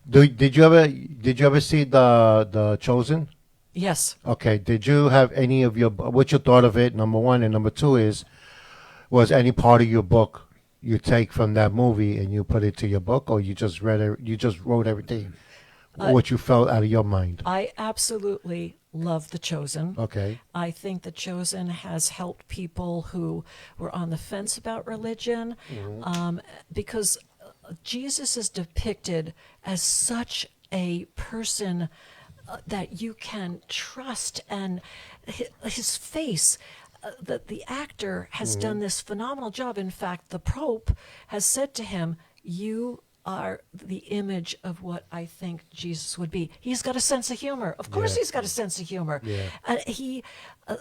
Did you ever see the Chosen? Yes. Okay. Did you have any of your what you thought of it? Number one, and number two was any part of your book you take from that movie and you put it to your book, or you just read it? You just wrote everything what you felt out of your mind. I absolutely love The Chosen. Okay. I think The Chosen has helped people who were on the fence about religion, because Jesus is depicted as such a person that you can trust, and his face, that the actor has done this phenomenal job. In fact, the Pope has said to him, "You are the image of what I think Jesus would be." He's got a sense of humor. Of course, he's got a sense of humor. Yeah. And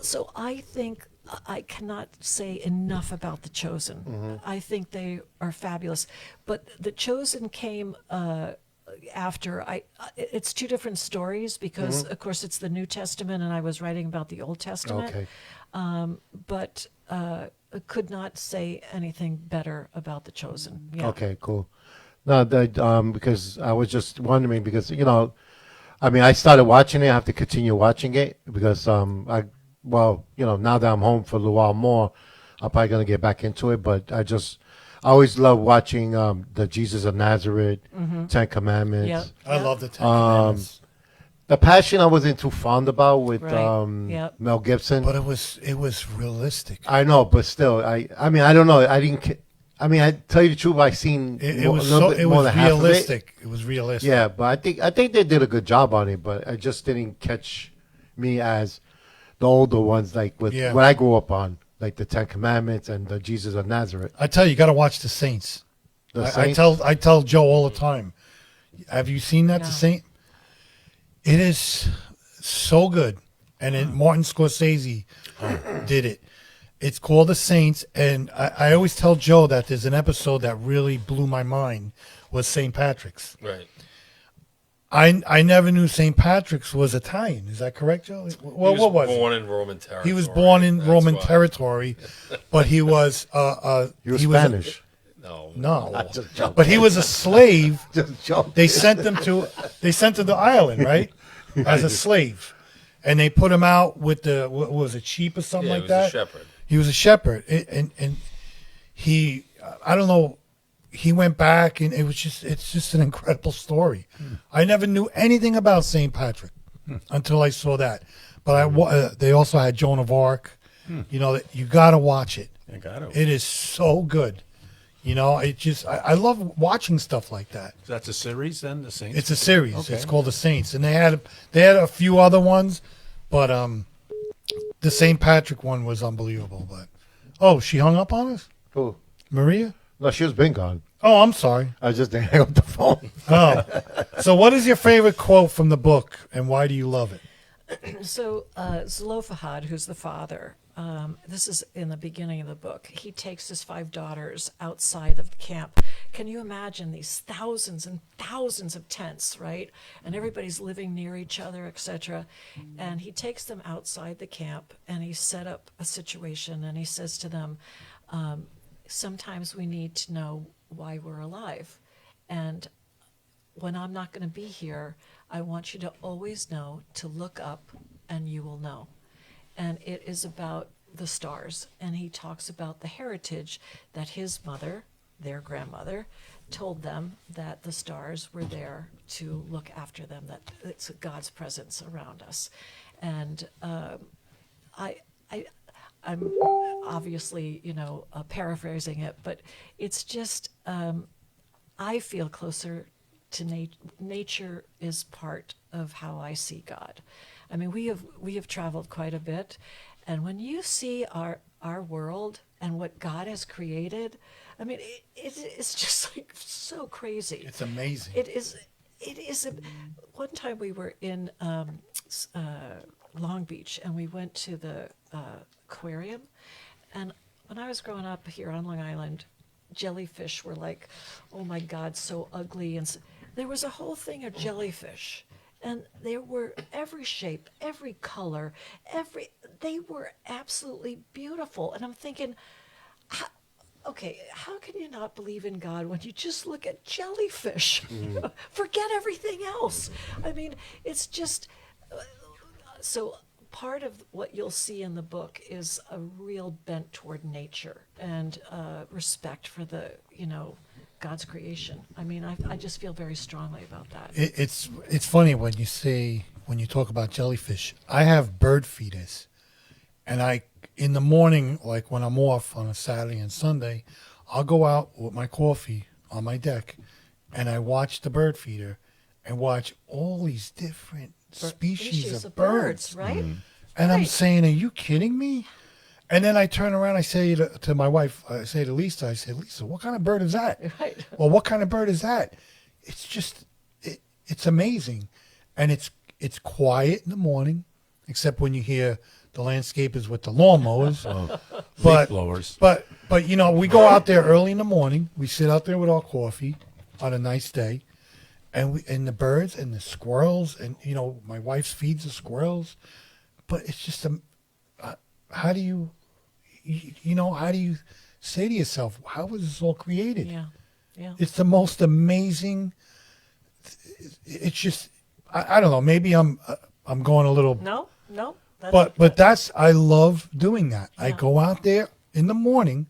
so I think I cannot say enough about The Chosen. I think they are fabulous. But The Chosen came after it's two different stories because, of course, it's the New Testament, and I was writing about the Old Testament. Okay. But could not say anything better about The Chosen. Yeah. Okay. Cool. No, because I was just wondering because I started watching it. I have to continue watching it because now that I'm home for a little while more, I'm probably gonna get back into it. But I always love watching the Jesus of Nazareth, Ten Commandments. Yep. I love the Ten Um, Commandments. The Passion I wasn't too fond about with Right. Yep. Mel Gibson. But it was realistic. I know, but still, I mean, I don't know. I didn't. I mean, I tell you the truth, I seen It a was little so bit it more was than half of it. realistic. It was realistic. Yeah, but I think they did a good job on it, but I just didn't catch me as the older ones, like with Yeah. what I grew up on, like the Ten Commandments and the Jesus of Nazareth. I tell you, you got to watch The Saints. The I Saints. tell Joe all the time. Have you seen that? No. The Saint. It is so good, and Martin Scorsese did it. It's called The Saints, and I always tell Joe that there's an episode that really blew my mind was St. Patrick's. Right. I never knew St. Patrick's was Italian. Is that correct, Joe? Well, what was it? born in Roman territory. He was born in That's Roman why. territory, but he was He was Spanish. No, Just joking. but he was a slave. Just joking. They sent him to Ireland, right, as a slave, and they put him out with the what was it, sheep or something Yeah, like he was that. a shepherd. He was a shepherd, and he I don't know. He went back, and it's just an incredible story. I never knew anything about St. Patrick until I saw that. But they also had Joan of Arc. You know, you got to watch it. I got it. It is so good. You know, I love watching stuff like that. That's a series then, The Saints? It's a series. Okay. It's called The Saints, and they had a few other ones, but the St. Patrick one was unbelievable. But oh, she hung up on us, Who? Maria. No, she was been gone. Oh, I'm sorry. I just didn't hang up the phone. Oh, so what is your favorite quote from the book, and why do you love it? So Zelophehad, who's the father, this is in the beginning of the book. He takes his 5 daughters outside of the camp. Can you imagine these thousands and thousands of tents, right? And everybody's living near each other, etc. And he takes them outside the camp, and he set up a situation, and he says to them, sometimes we need to know why we're alive. And when I'm not going to be here, I want you to always know to look up and you will know. And it is about the stars. And he talks about the heritage that his mother, their grandmother, told them that the stars were there to look after them, that it's God's presence around us. And I'm obviously, paraphrasing it, but it's just, I feel closer to nature is part of how I see God. I mean, we have traveled quite a bit, and when you see our world and what God has created, I mean, it's just like so crazy. It's amazing. It is. One time we were in Long Beach, and we went to the aquarium, and when I was growing up here on Long Island, jellyfish were like, oh my God, so ugly, and there was a whole thing of jellyfish, and there were every shape, every color, they were absolutely beautiful, and I'm thinking, okay, how can you not believe in God when you just look at jellyfish? Forget everything else. I mean, it's just so. Part of what you'll see in the book is a real bent toward nature and respect for the, God's creation. I mean, I just feel very strongly about that. It's funny when you talk about jellyfish. I have bird feeders, and in the morning, like when I'm off on a Saturday and Sunday, I'll go out with my coffee on my deck, and I watch the bird feeder, and watch all these different species of birds. right? And I'm Right. saying, are you kidding me? And then I turn around, I say to my wife, I say to Lisa, Lisa, what kind of bird is that? Right. Well, what kind of bird is that? It's just, it's amazing. And it's quiet in the morning, except when you hear the landscapers with the lawnmowers. Leaf blowers. But we go out there early in the morning. We sit out there with our coffee on a nice day, and the birds and the squirrels, and my wife feeds the squirrels. But it's just how do you say to yourself, how was this all created? Yeah. It's the most amazing. It's just I don't know. Maybe I'm going a little. No. But I love doing that. I go out there in the morning,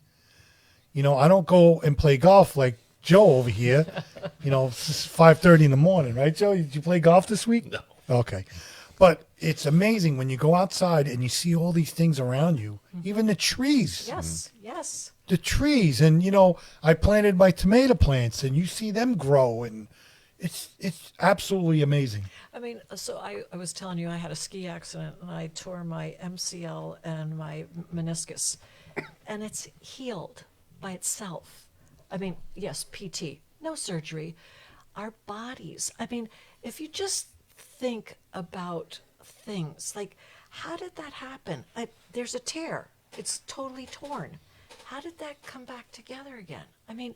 You know, I don't go and play golf like Joe over here. You know, it's 5:30 in the morning, right, Joe? Did you play golf this week? No. Okay. But it's amazing when you go outside and you see all these things around you, even the trees. Yes, yes. The trees. And, you know, I planted my tomato plants and you see them grow, and it's absolutely amazing. I mean, so I was telling you I had a ski accident and I tore my MCL and my meniscus, and it's healed by itself. I mean, yes, PT, no surgery. Our bodies, I mean, if you just think about things like, how did that happen? There's a tear, it's totally torn. How did that come back together again? I mean,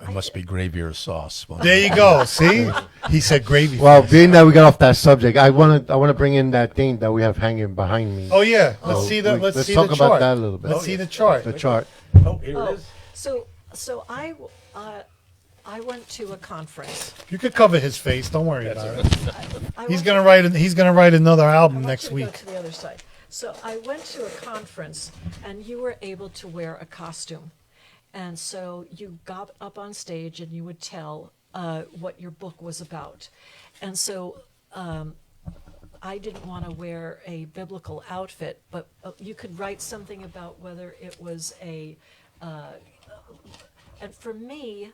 It must be gravy or sauce. Well, There you go. See? He said gravy. Well, being that we got off that subject, I want to bring in that thing that we have hanging behind me. Oh, yeah. Let's So see the let's see talk the about chart. that a little bit. Let's see the chart. The chart. oh, here oh, it is. so I went to a conference. You could cover his face. Don't worry about it. I He's went gonna write another I album want next you to week. Go to the other side. So I went to a conference, and you were able to wear a costume, and so you got up on stage and you would tell what your book was about, and so I didn't want to wear a biblical outfit, but you could write something about whether it was a. And for me,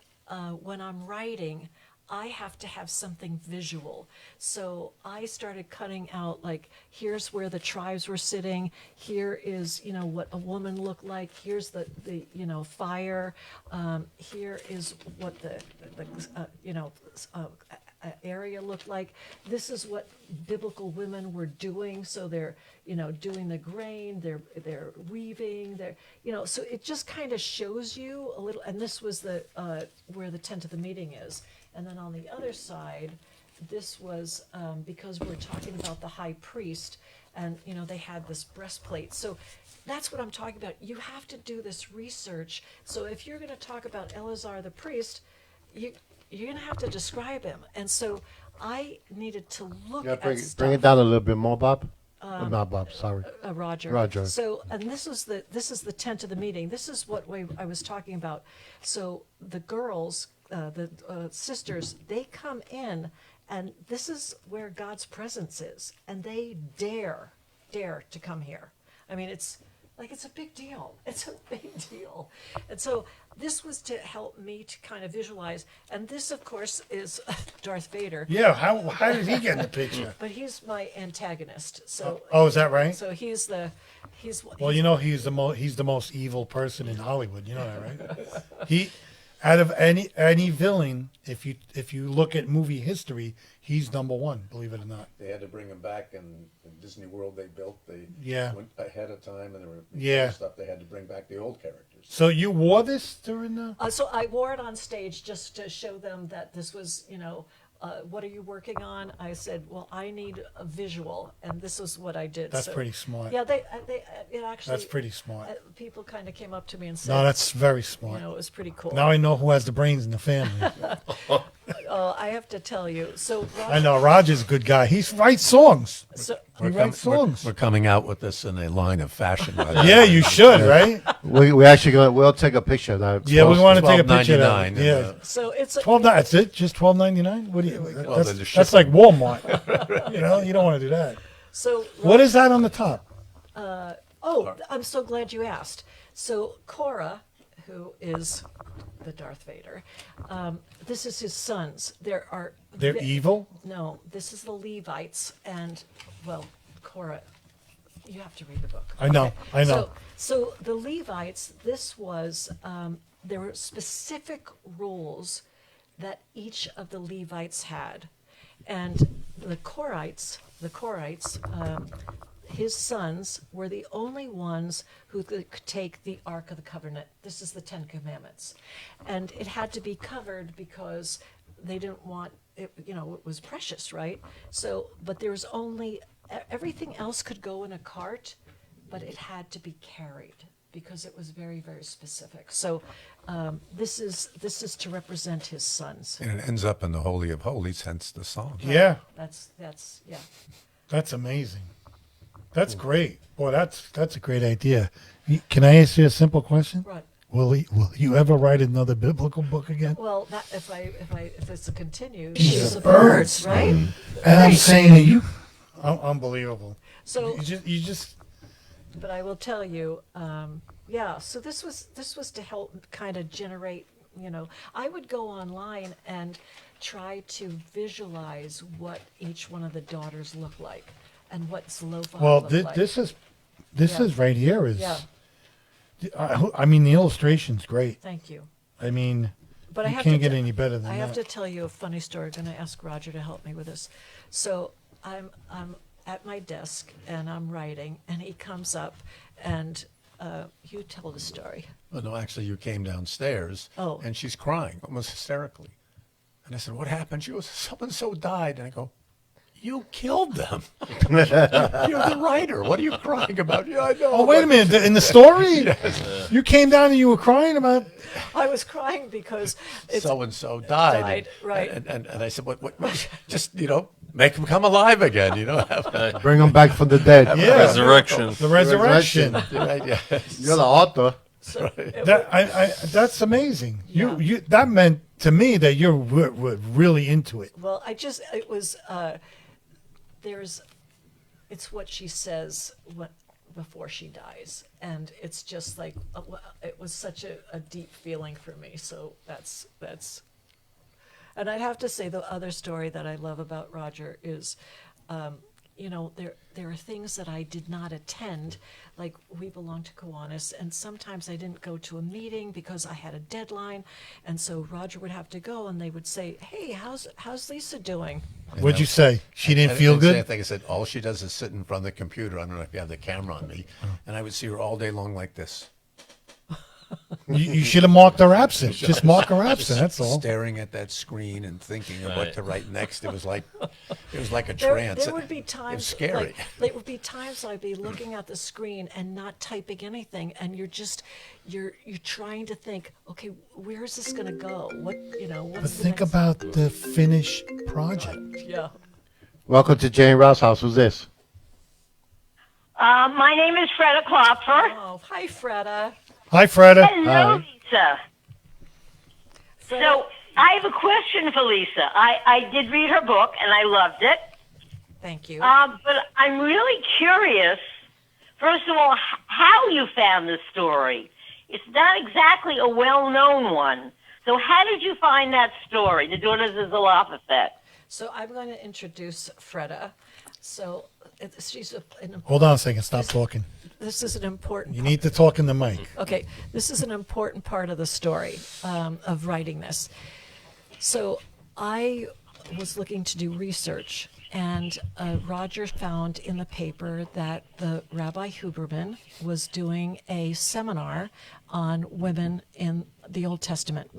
when I'm writing, I have to have something visual. So I started cutting out, like, here's where the tribes were sitting. Here is, you know, what a woman looked like. Here's the you know, fire. Here is what the you know, area looked like. This is what biblical women were doing. So they're, you know, doing the grain, they're weaving, they're, you know, so it just kind of shows you a little. And this was the where the tent of the meeting is. And then on the other side, this was because we're talking about the high priest, and you know, they had this breastplate. So that's what I'm talking about. You have to do this research. So if you're going to talk about Eleazar the priest, you're going to have to describe him. And so I needed to look Yeah, at bring stuff. it down a little bit more, Bob. Not Bob. Sorry. Roger. Roger. So, and this is the tent of the meeting. This is what I was talking about. So the girls, the sisters, they come in, and this is where God's presence is, and they dare to come here. I mean, it's a big deal. It's a big deal. And so this was to help me to kind of visualize. And this, of course, is Darth Vader. Yeah. How did he get in the picture? But he's my antagonist. So Oh, is that right? So he's Well, you know, he's the most evil person in Hollywood. You know that, right? He, out of any villain, if you look at movie history, he's number one. Believe it or not. They had to bring him back in Disney World. They built. They Yeah. went ahead of time, and there were Yeah. stuff. They had to bring back the old characters. So you wore this during the? So I wore it on stage just to show them that this was, you know, what are you working on? I said, well, I need a visual, and this is what I did. That's So, pretty smart. Yeah, it actually. That's pretty smart. People kind of came up to me and said, No, that's very you smart. know, it was pretty cool. Now I know who has the brains in the family. I have to tell you. So I know Roger's a good guy. He writes songs. So He writes songs. We're coming out with this in a line of fashion. By the Yeah, way. you should, right? We actually we'll take a picture of that. Yeah, we want to take a picture of that. $12.99 Yeah, so it's a, 12. That's it. Just $12.99. What do you? Well, That's, there's that's like Walmart. You know, you don't want to do that. so. What is that on the top? Oh, I'm so glad you asked. So Korah, who is the Darth Vader, this is his sons. They're Vi- evil. No, this is the Levites, and well, Korah. You have to read the book. I know. Okay. I know. So the Levites. This was there were specific rules that each of the Levites had, and the Korahites, his sons were the only ones who could take the Ark of the Covenant. This is the Ten Commandments. And it had to be covered because they didn't want it, you know, it was precious, right? So, but there was only, everything else could go in a cart, but it had to be carried because it was very, very specific. So this is to represent his sons. And it ends up in the Holy of Holies, hence the song. Yeah, That's yeah. that's amazing. That's great. Boy, that's a great idea. Can I ask you a simple question? Right. Will you ever write another biblical book again? Well, that if it's a continue, She's the a bird. birds, right? And I'm saying to you, unbelievable. So, You just but I will tell you, yeah. So this was to help kind of generate. I would go online and try to visualize what each one of the daughters look like and what Zlofa well. looked like. This Yeah. is right here is. Yeah. I mean, the illustration's great. Thank you. I mean, But I you have can't to get t- any better than I have that. to tell you a funny story. I'm going to ask Roger to help me with this. So I'm at my desk and I'm writing, and he comes up, and you tell the story. Well, no, actually, you came downstairs, Oh. and she's crying, almost hysterically. And I said, "What happened?" She goes, "So-and-so died." And I go, "You killed them. You're the writer. What are you crying about?" "Yeah, I know." Oh, wait a minute! In the story, you came down and you were crying about. I was crying because it's So-and-so died. Died, right. And I said, what, just, make them come alive again, Bring them back from the dead. Yeah. Resurrection. The resurrection. Right, yeah. You're the author. so That's amazing. Yeah. You that meant to me that you're really into it. well, it was it's what she says before she dies, and it's just like it was such a deep feeling for me. So that's and I'd have to say the other story that I love about Roger is there are things that I did not attend, like we belong to Kiwanis, and sometimes I didn't go to a meeting because I had a deadline, and so Roger would have to go, and they would say, "Hey, how's Lisa doing?" What'd you say? She didn't I feel didn't say good? anything. I said, all she does is sit in front of the computer. I don't know if you have the camera on me. And I would see her all day long like this. You should have marked her absent. Just mark her absent. That's all. Staring at that screen and thinking of what Right. to write next. It was like a There trance. would be It times was scary. there would be times I'd be looking at the screen and not typing anything, and you're trying to think, okay, where is this going to go? What's But the think next- about the finished project. Yeah. Welcome to Jane Rouse House. Who's this? My name is Freda Klopfer. Oh, hi, Freda. Hi, Freda. Hello, Hi. Lisa. So I have a question for Lisa. I did read her book and I loved it. Thank you. But I'm really curious, first of all, how you found this story. It's not exactly a well-known one. So how did you find that story, The Daughters of Zelophehad? So I'm going to introduce Freda. So she's Hold on a second. Stop talking. this is an important You need to talk in the mic. Okay, this is an important part of the story of writing this. So I was looking to do research, and Roger found in the paper that the Rabbi Huberman was doing a seminar on women in the Old Testament.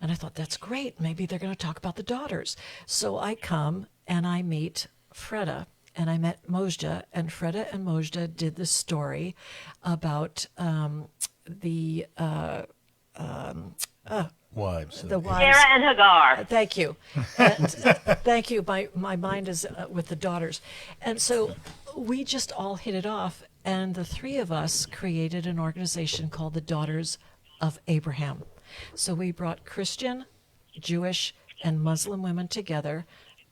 And I thought, that's great. Maybe they're going to talk about the daughters. So I come and I meet Freda. And I met Mojda, and Freda and Mojda did this story about the Wives. the wives. Sarah and Hagar. Thank you, and, thank you. My mind is with the daughters, and so we just all hit it off, and the three of us created an organization called the Daughters of Abraham. So we brought Christian, Jewish, and Muslim women together,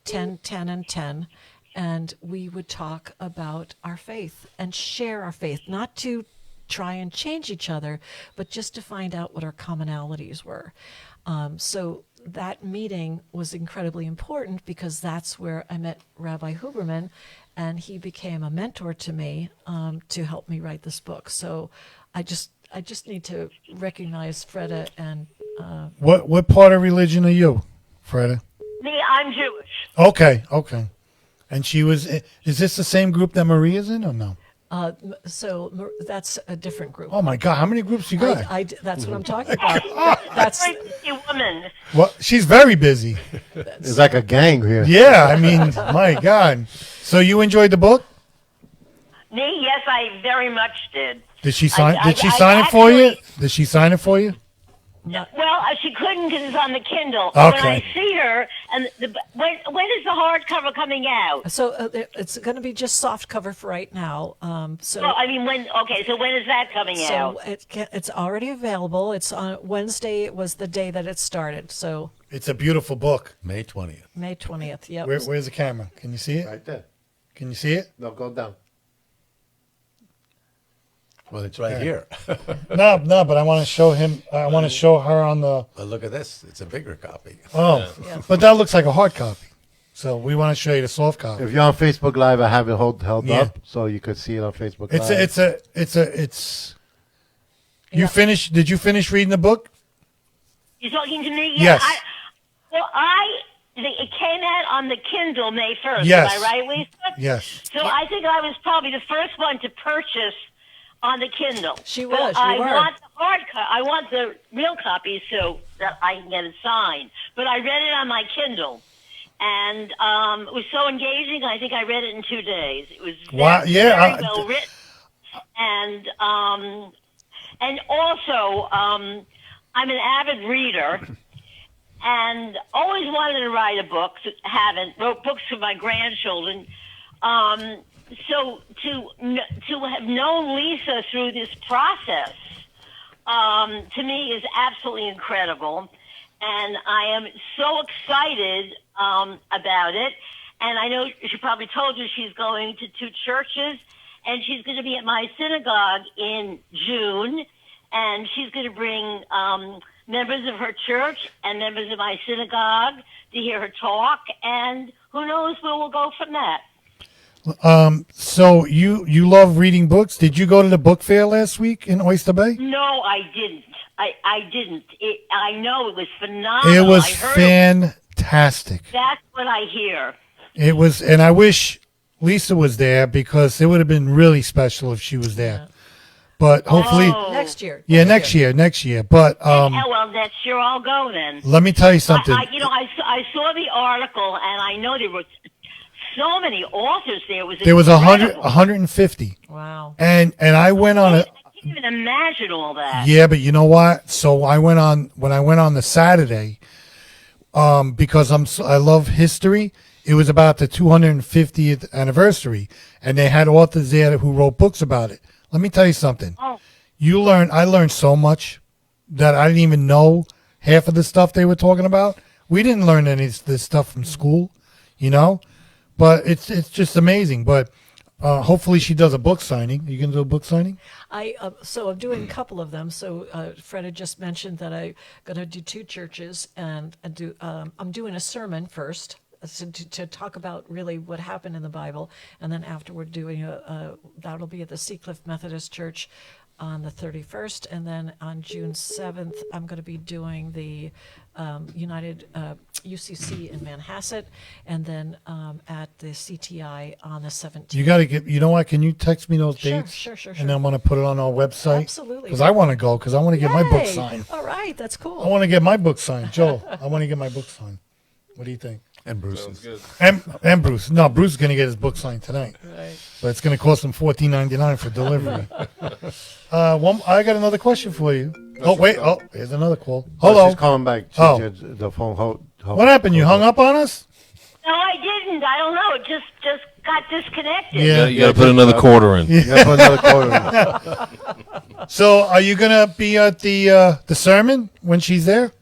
10, 10, and 10. And we would talk about our faith and share our faith, not to try and change each other, but just to find out what our commonalities were. So that meeting was incredibly important because that's where I met Rabbi Huberman, and he became a mentor to me to help me write this book. So I just need to recognize Freda and What part of religion are you, Freda? Me, I'm Jewish. Okay. And she was. Is this the same group that Maria's in, or no? so that's a different group. Oh my God! How many groups you got? That's what I'm talking about. That's Very busy woman. Well, she's very busy. It's like a gang here. Yeah, I mean, my God. So you enjoyed the book? Me, yes, I very much did. Did she sign? I Did she sign it for you? actually- Did she sign it for you? Well, she couldn't because it's on the Kindle. When I Okay. see her, and when is the hardcover coming out? So it's going to be just soft cover for right now. Oh, I mean, when? Okay, so when is that coming out? It's already available. It's on Wednesday. Was the day that it started. So It's a beautiful book. May 20th. May 20th. Yep. Where's the camera? Can you see it? Right there. Can you see it? No, go down. Well, it's right Okay. here. No, but I want to show him. I want to show her on the. But look at this. It's a bigger copy. Oh, Yeah. but that looks like a hard copy. So we want to show you the soft copy. If you're on Facebook Live, I have it held Yeah. up so you could see it on Facebook It's Live. it's. You Yeah. finished? Did you finish reading the book? You talking to me? Yes. It came out on the Kindle May 1st. Yes. Am I right, Lisa? Yes. So I think I was probably the first one to purchase on the Kindle. She But was, you I were. want the I want the real copy so that I can get it signed. But I read it on my Kindle, and it was so engaging. I think I read it in 2 days. It was Wow, very, yeah, very well written, and also I'm an avid reader. And always wanted to write a book. Haven't wrote books for my grandchildren. So to have known Lisa through this process, to me is absolutely incredible, and I am so excited about it. And I know she probably told you she's going to 2 churches, and she's going to be at my synagogue in June, and she's going to bring members of her church and members of my synagogue to hear her talk, and who knows where we'll go from that. So you love reading books? Did you go to the book fair last week in Oyster Bay? No, I didn't. I didn't. I know it was phenomenal. It was I heard fantastic. That's what I hear. It was, and I wish Lisa was there because it would have been really special if she was there. But hopefully, Oh. Next year. yeah, next year. But Well, next year I'll go then. let me tell you something. I saw the article, and I know there were so many authors there. There was incredible. 150, Wow. and I went on I a. can't even imagine all that. Yeah, but you know what? So I went on when I went on the Saturday, because I love history. It was about the 250th anniversary, and they had authors there who wrote books about it. Let me tell you something. Oh. I learned so much that I didn't even know half of the stuff they were talking about. We didn't learn any of this stuff from school, but it's just amazing. But hopefully she does a book signing. You can do a book signing? So I'm doing a couple of them. So Fred had just mentioned that I'm going to do 2 churches, and I'm doing a sermon first to talk about really what happened in the Bible, and then after we're doing that'll be at the Seacliff Methodist Church on the 31st, and then on June 7th I'm going to be doing the United UCC in Manhasset, and then at the CTI on the 17th. You got to get. You know what? Can you text me those Sure, dates? sure. And I'm going to put it on our website. Absolutely. Because I want to go. Because I want to get my book Yay! signed. All right, that's cool. I want to get my book signed, Joe. I want to get my book signed. What do you think? And Bruce's. Sounds good. And Bruce. No, Bruce is going to get his book signed tonight. Right. But it's going to cost him $14.99 for delivery. I got another question for you. Wait. Oh, here's another call. Hello. She's calling back. Oh. The phone. What happened? You hung up on us? No, I didn't. I don't know. It just got disconnected. Yeah. You got to put another quarter in. Yeah, put another quarter. So, are you going to be at the sermon when she's there?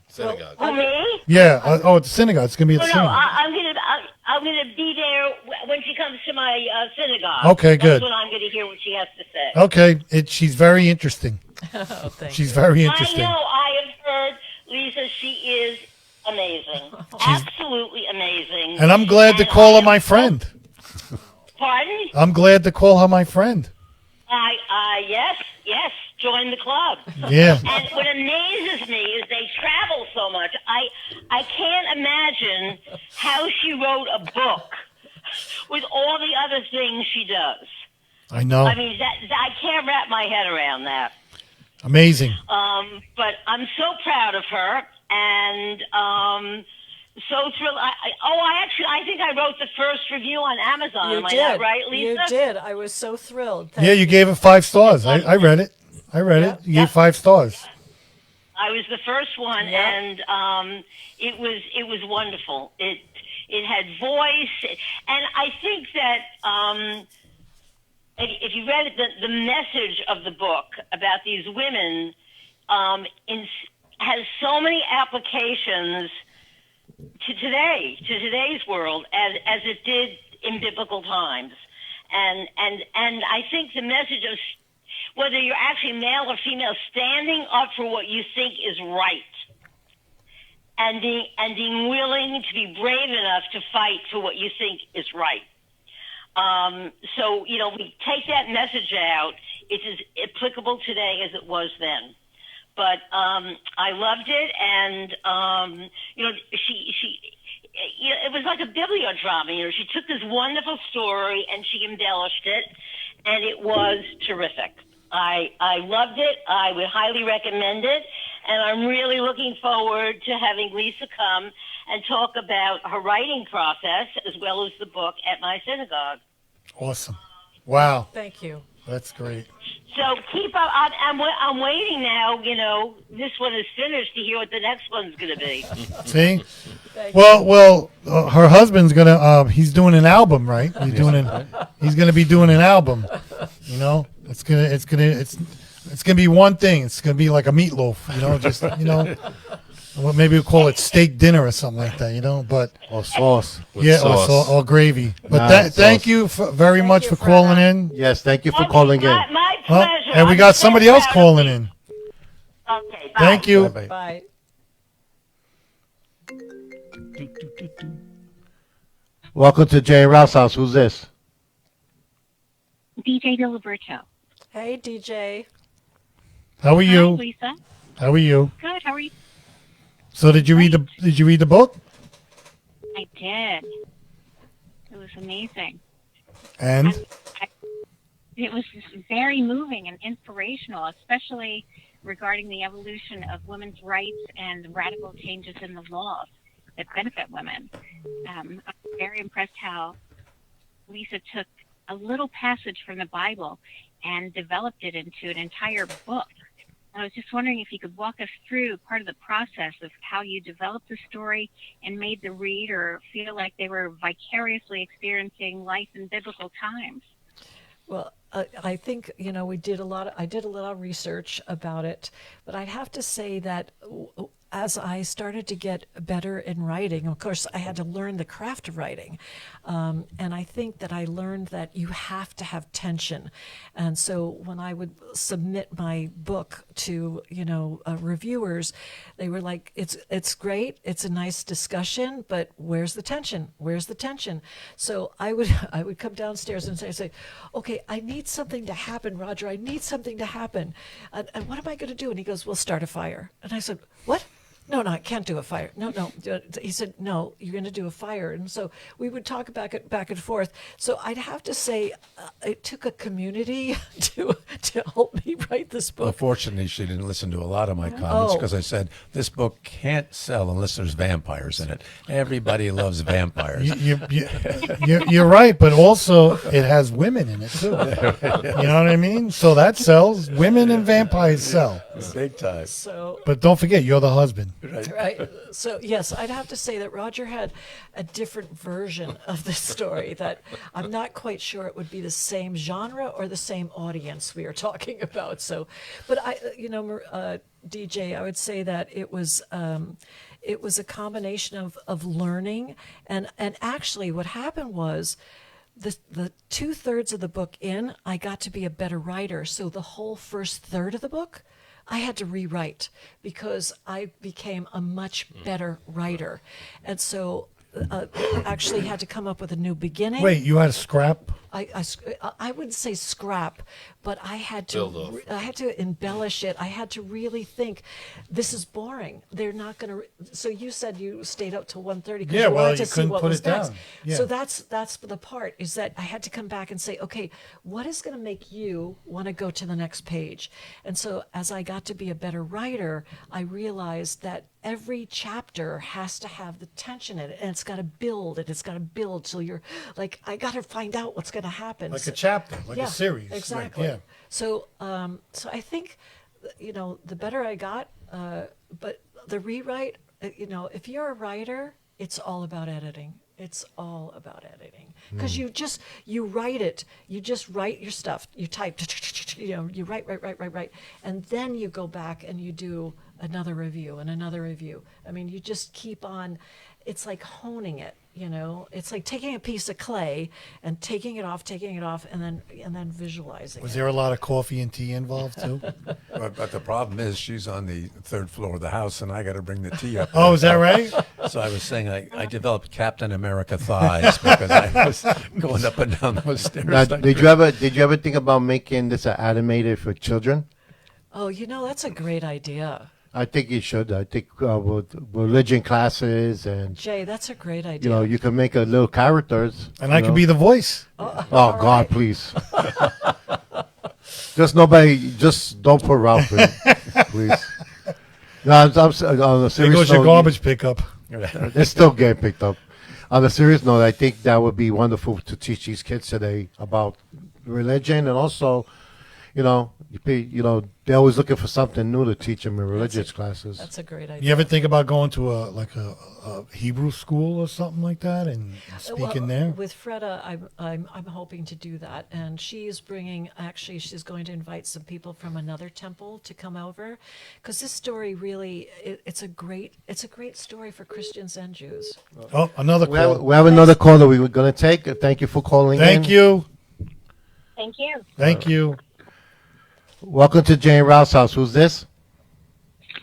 Synagogue. Who, me? Yeah. At the synagogue. It's going to be at the No, synagogue. I'm gonna be there when she comes to my synagogue. Okay, good. That's when I'm gonna hear what she has to say. Okay. She's very interesting. Oh, thank She's you. very I interesting. know. I have heard, Lisa. She is amazing. Absolutely amazing. And I'm glad to And call I her am my so- friend. Pardon? I'm glad to call her my friend. Yes. Join the club. Yeah. And what amazes me is they travel so much. I can't imagine how she wrote a book with all the other things she does. I know. I mean, I can't wrap my head around that. Amazing. But I'm so proud of her, and so thrilled. I think I wrote the first review on Amazon. You Am I did. not right, Lisa? You did. I was so thrilled. Yeah, you gave it 5 stars. I read it. You gave 5 stars. I was the first one, Yep. and it was wonderful. It had voice, and I think that if you read it, the message of the book about these women has so many applications to today's world as it did in biblical times, and I think the message of whether you're actually male or female, standing up for what you think is right, and being willing to be brave enough to fight for what you think is right. So we take that message out. It's as applicable today as it was then. But I loved it, and she it was like a bibliodrama. She took this wonderful story and she embellished it, and it was terrific. I loved it. I would highly recommend it, and I'm really looking forward to having Lisa come and talk about her writing process as well as the book at my synagogue. Awesome. Wow. Thank you. That's great. So keep up. I'm waiting now. This one is finished to hear what the next one's going to be. See? Thank Well, her husband's gonna. He's doing an album, right? He's gonna be doing an album. It's gonna be one thing. It's gonna be like a meatloaf. Well, maybe we'll call it steak dinner or something like that. But Or sauce. With yeah, sauce. or gravy. But Nah, thank sauce. you very much you for for calling that. in. Yes, thank you for calling in. My Huh? pleasure. And we I'm got so somebody else proud of calling you. in. Okay, bye. Thank you. Bye-bye. Bye. Welcome to Jay and Ralph's house. Who's this? DJ Diliberto. Hey, DJ. How are Hi, you? Lisa. How are you? Good. How are you? So did you read the book? I did. It was amazing. And It was just very moving and inspirational, especially regarding the evolution of women's rights and radical changes in the laws that benefit women. I'm very impressed how Lisa took a little passage from the Bible and developed it into an entire book. I was just wondering if you could walk us through part of the process of how you developed the story and made the reader feel like they were vicariously experiencing life in biblical times. Well, I think I did a lot of research about it, but I'd have to say that as I started to get better in writing, of course, I had to learn the craft of writing, and I think that I learned that you have to have tension. And so when I would submit my book to reviewers, they were like, "It's great, it's a nice discussion, but where's the tension? Where's the tension?" So I would come downstairs and say, "Okay, I need something to happen, Roger. I need something to happen, and what am I going to do?" And he goes, "We'll start a fire." And I said, "What?" No, I can't do a fire. No. He said, "No, you're going to do a fire." And so we would talk back and forth. So I'd have to say it took a community to help me write this book. Unfortunately, she didn't listen to a lot of my comments because I said this book can't sell unless there's vampires in it. Everybody loves vampires. You're right, but also it has women in it too. You know what I mean? So that sells. Women and vampires sell. Big time. So But don't forget, you're the husband. right. So yes, I'd have to say that Roger had a different version of the story that I'm not quite sure it would be the same genre or the same audience we are talking about. So, but DJ, I would say that it was a combination of learning and actually what happened was the 2/3 of the book in, I got to be a better writer. So the whole first third of the book, I had to rewrite because I became a much better writer. And so actually had to come up with a new beginning. Wait, you had a scrap? I wouldn't say scrap, but I had Build off. to I had to embellish it. I had to really think, this is boring. They're not going to. So you said you stayed up till 1:30 because Yeah, you well, wanted you to see couldn't what put was it down. next. Yeah. So that's the part is that I had to come back and say, okay, what is going to make you want to go to the next page? And so as I got to be a better writer, I realized that every chapter has to have the tension in it, and it's got to build, and it's got to build till you're like, I got to find out what's going to happen. Like a chapter, like Yeah, a series. exactly. Yeah. So, so I think, the better I got, But the rewrite, if you're a writer, it's all about editing. It's all about editing because you write it. You just write your stuff. You type, you write, and then you go back and you do another review and another review. I mean, you just keep on. It's like honing it. It's like taking a piece of clay and taking it off, and then visualizing Was it. there a lot of coffee and tea involved too? But the problem is she's on the third floor of the house, and I got to bring the tea up. Oh, is that right? So I was saying I developed Captain America thighs because I was going up and down those stairs. Now, did you ever think about making this animated for children? Oh, that's a great idea. I think you should. I think with religion classes and Jay, that's a great idea. you can make a little characters. And I could be the voice. Oh God, please. Just don't put Ralph in, please. No, I'm on a There serious goes your note, garbage pickup. it's still getting picked up. On a serious note, I think that would be wonderful to teach these kids today about religion, and also, they're always looking for something new to teach them in religious classes. That's a great idea. You ever think about going to a Hebrew school or something like that and speaking there? With Freda, I'm hoping to do that, and she's going to invite some people from another temple to come over, because this story really it's a great story for Christians and Jews. Oh, another call. We have another call that we were going to take. Thank you for calling in. Thank you. Thank you. Thank you. Welcome to Jane Rouse House. Who's this?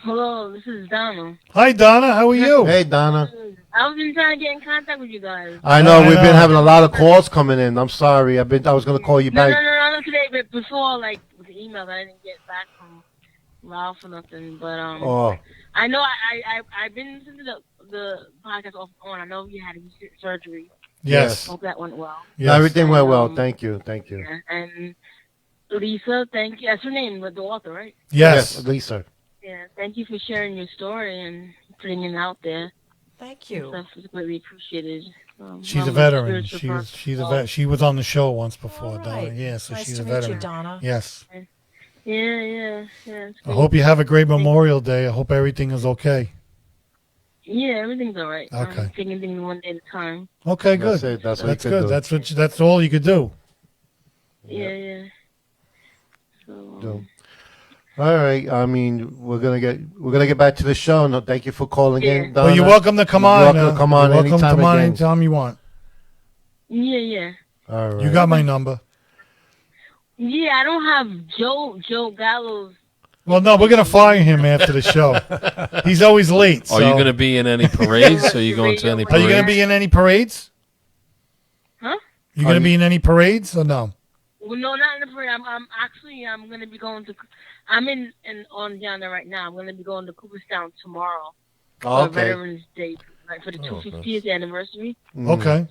Hello, this is Donna. Hi, Donna. How are you? Hey, Donna. I've been trying to get in contact with you guys. I know I we've know. been having a lot of calls coming in. I'm sorry. I was going to call you No, back. not today, but before, like, with the email that I didn't get back from Ralph or nothing. But, Oh, I know I've been listening to the podcast off on. I know you had surgery. Yes. Hope that went well. Yes. everything went well. Thank you. Thank you. Yeah, and Lisa, thank you. That's her name, the author, right? Yes. Lisa. Yeah, thank you for sharing your story and putting it out there. Thank you. Stuff is greatly appreciated. She's I'm a veteran. spiritual She's a person. vet. She was on the show once before, All Donna. right. Yeah, so Nice she's to a meet you, veteran. Donna. Yes. Yeah. It's I great. hope you have a great Memorial Day. I hope everything is okay. Yeah, everything's all right. Okay. I'm taking things one day at a time. Okay, good. That's it. That's what That's you could good. do. That's all you could do. Yeah. So, So, all right. I mean, we're gonna get back to the show. No, thank you for calling in, Donna. Well, you're welcome to come You're on. welcome to come on You're welcome to anytime come on again. anytime you want. yeah. All right. You got my number. Yeah, I don't have Joe Gallo's. Well, no, we're gonna fire him after the show. He's always late. Are you so- going to be in any parades? Are you going to any Are parades? you gonna be in any parades? Huh? You gonna be in any parades or no? Well, no, not in the parade. I'm gonna be going to. I'm in on down there right now. I'm gonna be going to Cooperstown tomorrow for Okay. Veterans Day, like for the Oh, 250th anniversary. Okay.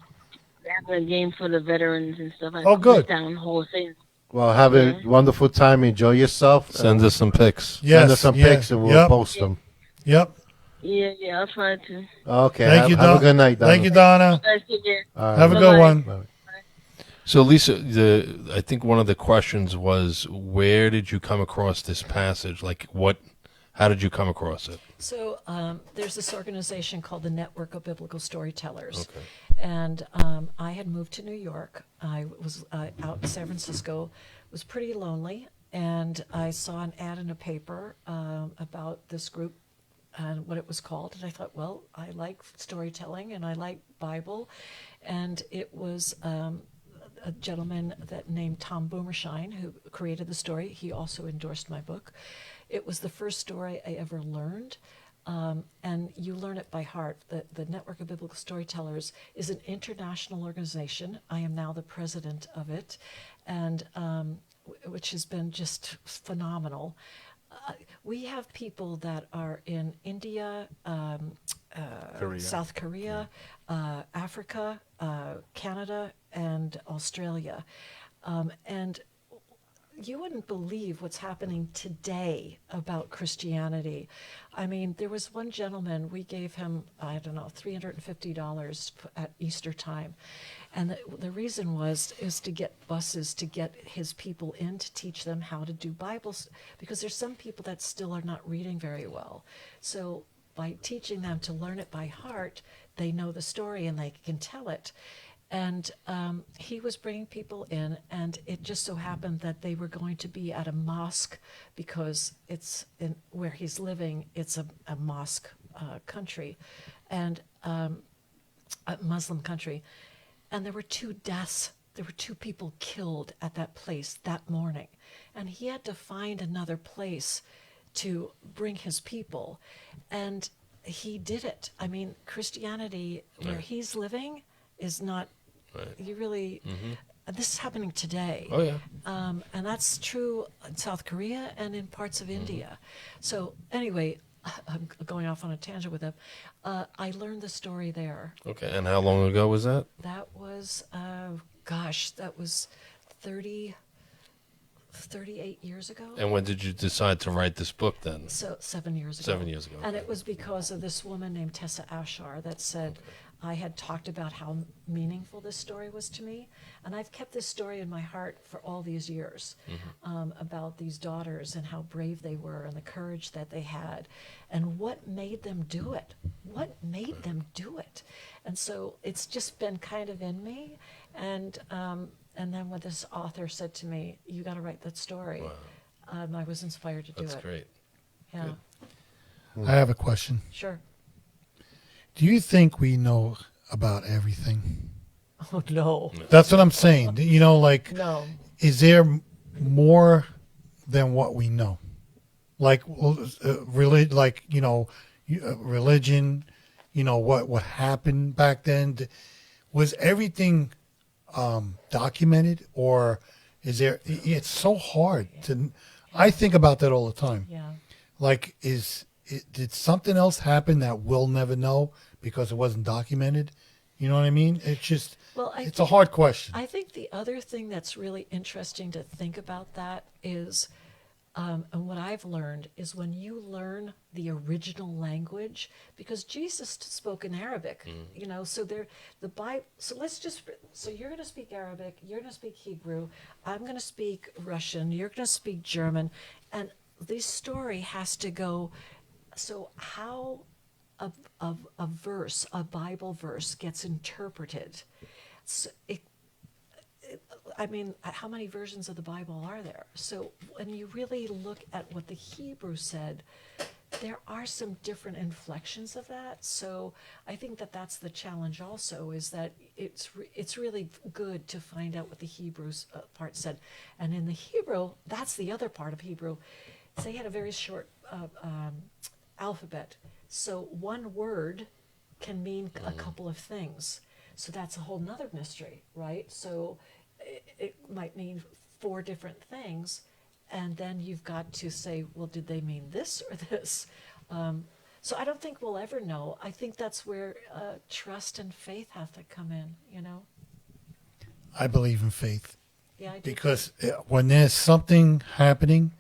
They have a game for the veterans and stuff. At Oh, good. Cooperstown Hall of Fame. Well, have a wonderful time. Enjoy yourself. Send us some pics. Yes. Send us some yeah, pics and we'll yep, post them. Yep. Yeah, I'll try to. Okay. Thank you, have Donna. a good night, Donna. Thank you, Donna. Guys, take care. All right. Have a good one. So, Lisa, I think one of the questions was, where did you come across this passage? Like, how did you come across it? So there's this organization called the Network of Biblical Storytellers. Okay. And I had moved to New York. I was out in San Francisco, was pretty lonely, and I saw an ad in a paper about this group and what it was called. And I thought, well, I like storytelling and I like Bible. And it was a gentleman named Tom Boomershine who created the story. He also endorsed my book. It was the first story I ever learned. And you learn it by heart. The Network of Biblical Storytellers is an international organization. I am now the president of it, and which has been just phenomenal. We have people that are in India, South Korea, Africa, Canada, and Australia. And you wouldn't believe what's happening today about Christianity. I mean, there was one gentleman, we gave him, I don't know, $350 at Easter time. And the reason is to get buses to get his people in to teach them how to do Bibles, because there's some people that still are not reading very well. So by teaching them to learn it by heart, they know the story and they can tell it. And he was bringing people in, and it just so happened that they were going to be at a mosque, because it's in where he's living, it's a mosque country, and a Muslim country. And there were 2 deaths. There were 2 people killed at that place that morning. And he had to find another place to bring his people. And he did it. I mean, Christianity, where he's living, is not, you really, this is happening today. Oh, yeah. And that's true in South Korea and in parts of India. So anyway, I'm going off on a tangent with him. I learned the story there. Okay, and how long ago was that? That was, that was 38 years ago. And when did you decide to write this book then? So 7 years ago. 7 years ago. And okay. it was because of this woman named Tessa Ashar that said, I had talked about how meaningful this story was to me. And I've kept this story in my heart for all these years, about these daughters and how brave they were and the courage that they had and what made them do it. What made them do it? And so it's just been kind of in me. And then when this author said to me, you got to write that story, I was inspired to do it. That's great. Yeah. I have a question. Sure. Do you think we know about everything? Oh, no. That's what I'm saying. You know, like, No. is there more than what we know? Like, religion, what happened back then? Was everything documented, or is there, it's so hard to, I think about that all the time. Yeah. Like, did something else happen that we'll never know because it wasn't documented? You know what I mean? It's just, it's a hard question. I think the other thing that's really interesting to think about that is, and what I've learned is when you learn the original language, because Jesus spoke in Arabic, so the Bible. So so you're going to speak Arabic, you're going to speak Hebrew, I'm going to speak Russian, you're going to speak German, and this story has to go. So how a verse, a Bible verse, gets interpreted. So how many versions of the Bible are there? So when you really look at what the Hebrew said, there are some different inflections of that. So I think that that's the challenge also, is that it's really good to find out what the Hebrew part said. And in the Hebrew, that's the other part of Hebrew. They had a very short alphabet. So one word can mean a couple of things. So that's a whole nother mystery, right? So it might mean 4 different things, and then you've got to say, well, did they mean this or this? So I don't think we'll ever know. I think that's where trust and faith have to come in, I believe in faith. Yeah, I do. Because when there's something happening,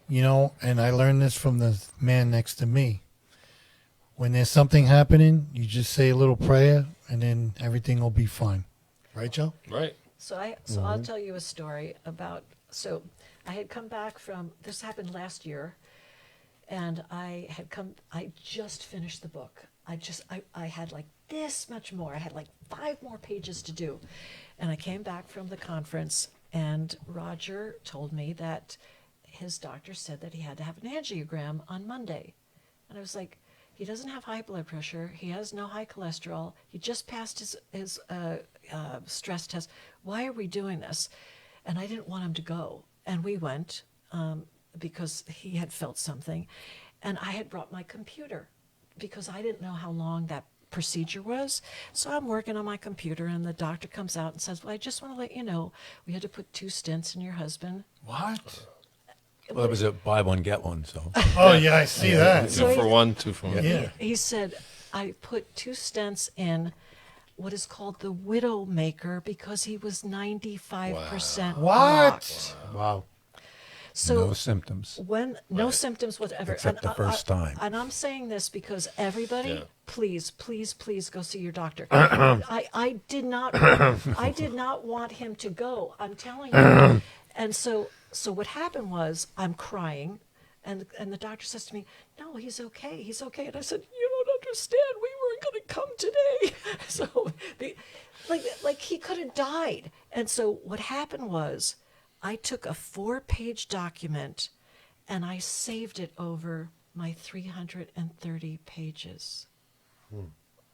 and I learned this from the man next to me, when there's something happening, you just say a little prayer, and then everything will be fine. Right, Joe? Right. So I'll tell you a story about, so I had come back from, this happened last year, and I just finished the book. I had like this much more. I had like 5 more pages to do. And I came back from the conference, and Roger told me that his doctor said that he had to have an angiogram on Monday. And I was like, he doesn't have high blood pressure. He has no high cholesterol. He just passed his stress test. Why are we doing this? And I didn't want him to go. And we went because he had felt something. And I had brought my computer because I didn't know how long that procedure was. So I'm working on my computer, and the doctor comes out and says, well, I just want to let you know, we had to put 2 stents in your husband. What? Well, it was a buy one, get one, so. Oh, yeah, I see that. Two for one, 2 for one. Yeah. He said, I put 2 stents in what is called the widow maker because he was 95% What? blocked. Wow. So No symptoms. when no symptoms whatever, Except the first time. and I'm saying this because everybody, Yeah. please go see your doctor. I did not want him to go. I'm telling you. And so what happened was I'm crying, and the doctor says to me, "No, he's okay. He's okay." And I said, "You don't understand. We weren't going to come today." So like he could have died. And so what happened was I took a 4-page document and I saved it over my 330 pages.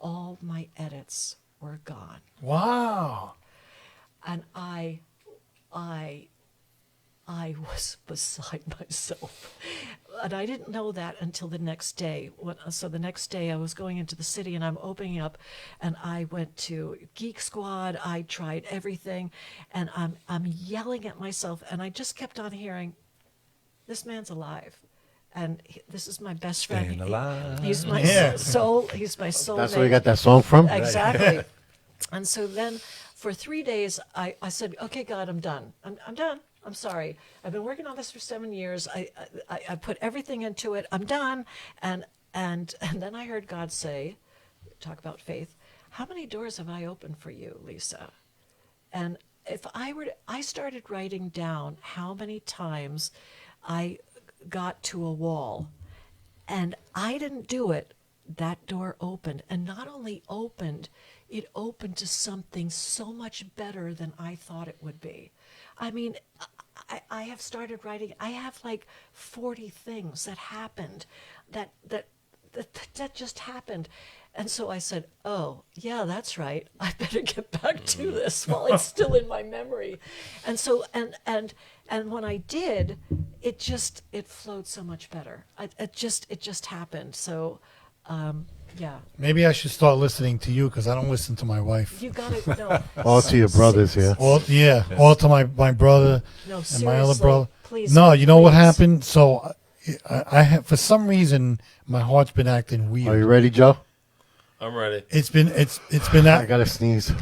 All my edits were gone. Wow. And I was beside myself. And I didn't know that until the next day. So the next day I was going into the city and I'm opening up, and I went to Geek Squad. I tried everything, and I'm yelling at myself, and I just kept on hearing, "This man's alive." And this is my best friend. Staying alive. He's my soul. He's my soulmate. That's where you got that song from? Exactly. And so then for 3 days, I said, "Okay, God, I'm done. I'm done. I'm sorry. I've been working on this for 7 years. I put everything into it. I'm done." And then I heard God say, talk about faith, "How many doors have I opened for you, Lisa?" And I started writing down how many times I got to a wall, and I didn't do it. That door opened, and not only opened, it opened to something so much better than I thought it would be. I mean, I have started writing. I have like 40 things that happened that just happened. And so I said, "Oh, yeah, that's right. I better get back to this while it's still in my memory." And so, and when I did, it flowed so much better. It just happened. So, yeah, Maybe I should start listening to you because I don't listen to my wife. you got to know. All to your brothers here. All to my brother No, and my other seriously, brother. please. No, you know what please. happened? So I have, for some reason, my heart's been acting weird. Are you ready, Joe? I'm ready. It's been I gotta sneeze.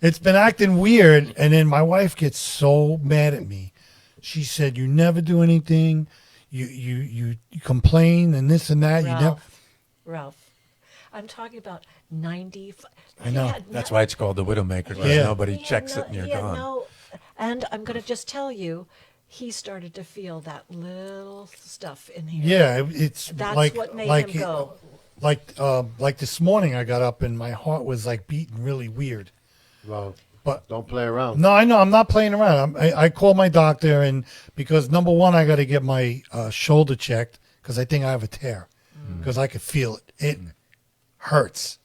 it's been acting weird, and then my wife gets so mad at me. She said, "You never do anything. You complain and this and that. You never." Ralph, I'm talking about 90. I know. That's why it's called the Widowmaker, because Yeah. nobody checks it and you're gone. No, and I'm going to just tell you, he started to feel that little stuff in here. Yeah, it's That's like what made like him go. like this morning. I got up and my heart was like beating really weird. Well, But don't play around. no, I know I'm not playing around. I called my doctor, and because number one, I got to get my shoulder checked because I think I have a tear because I could feel it. It hurts.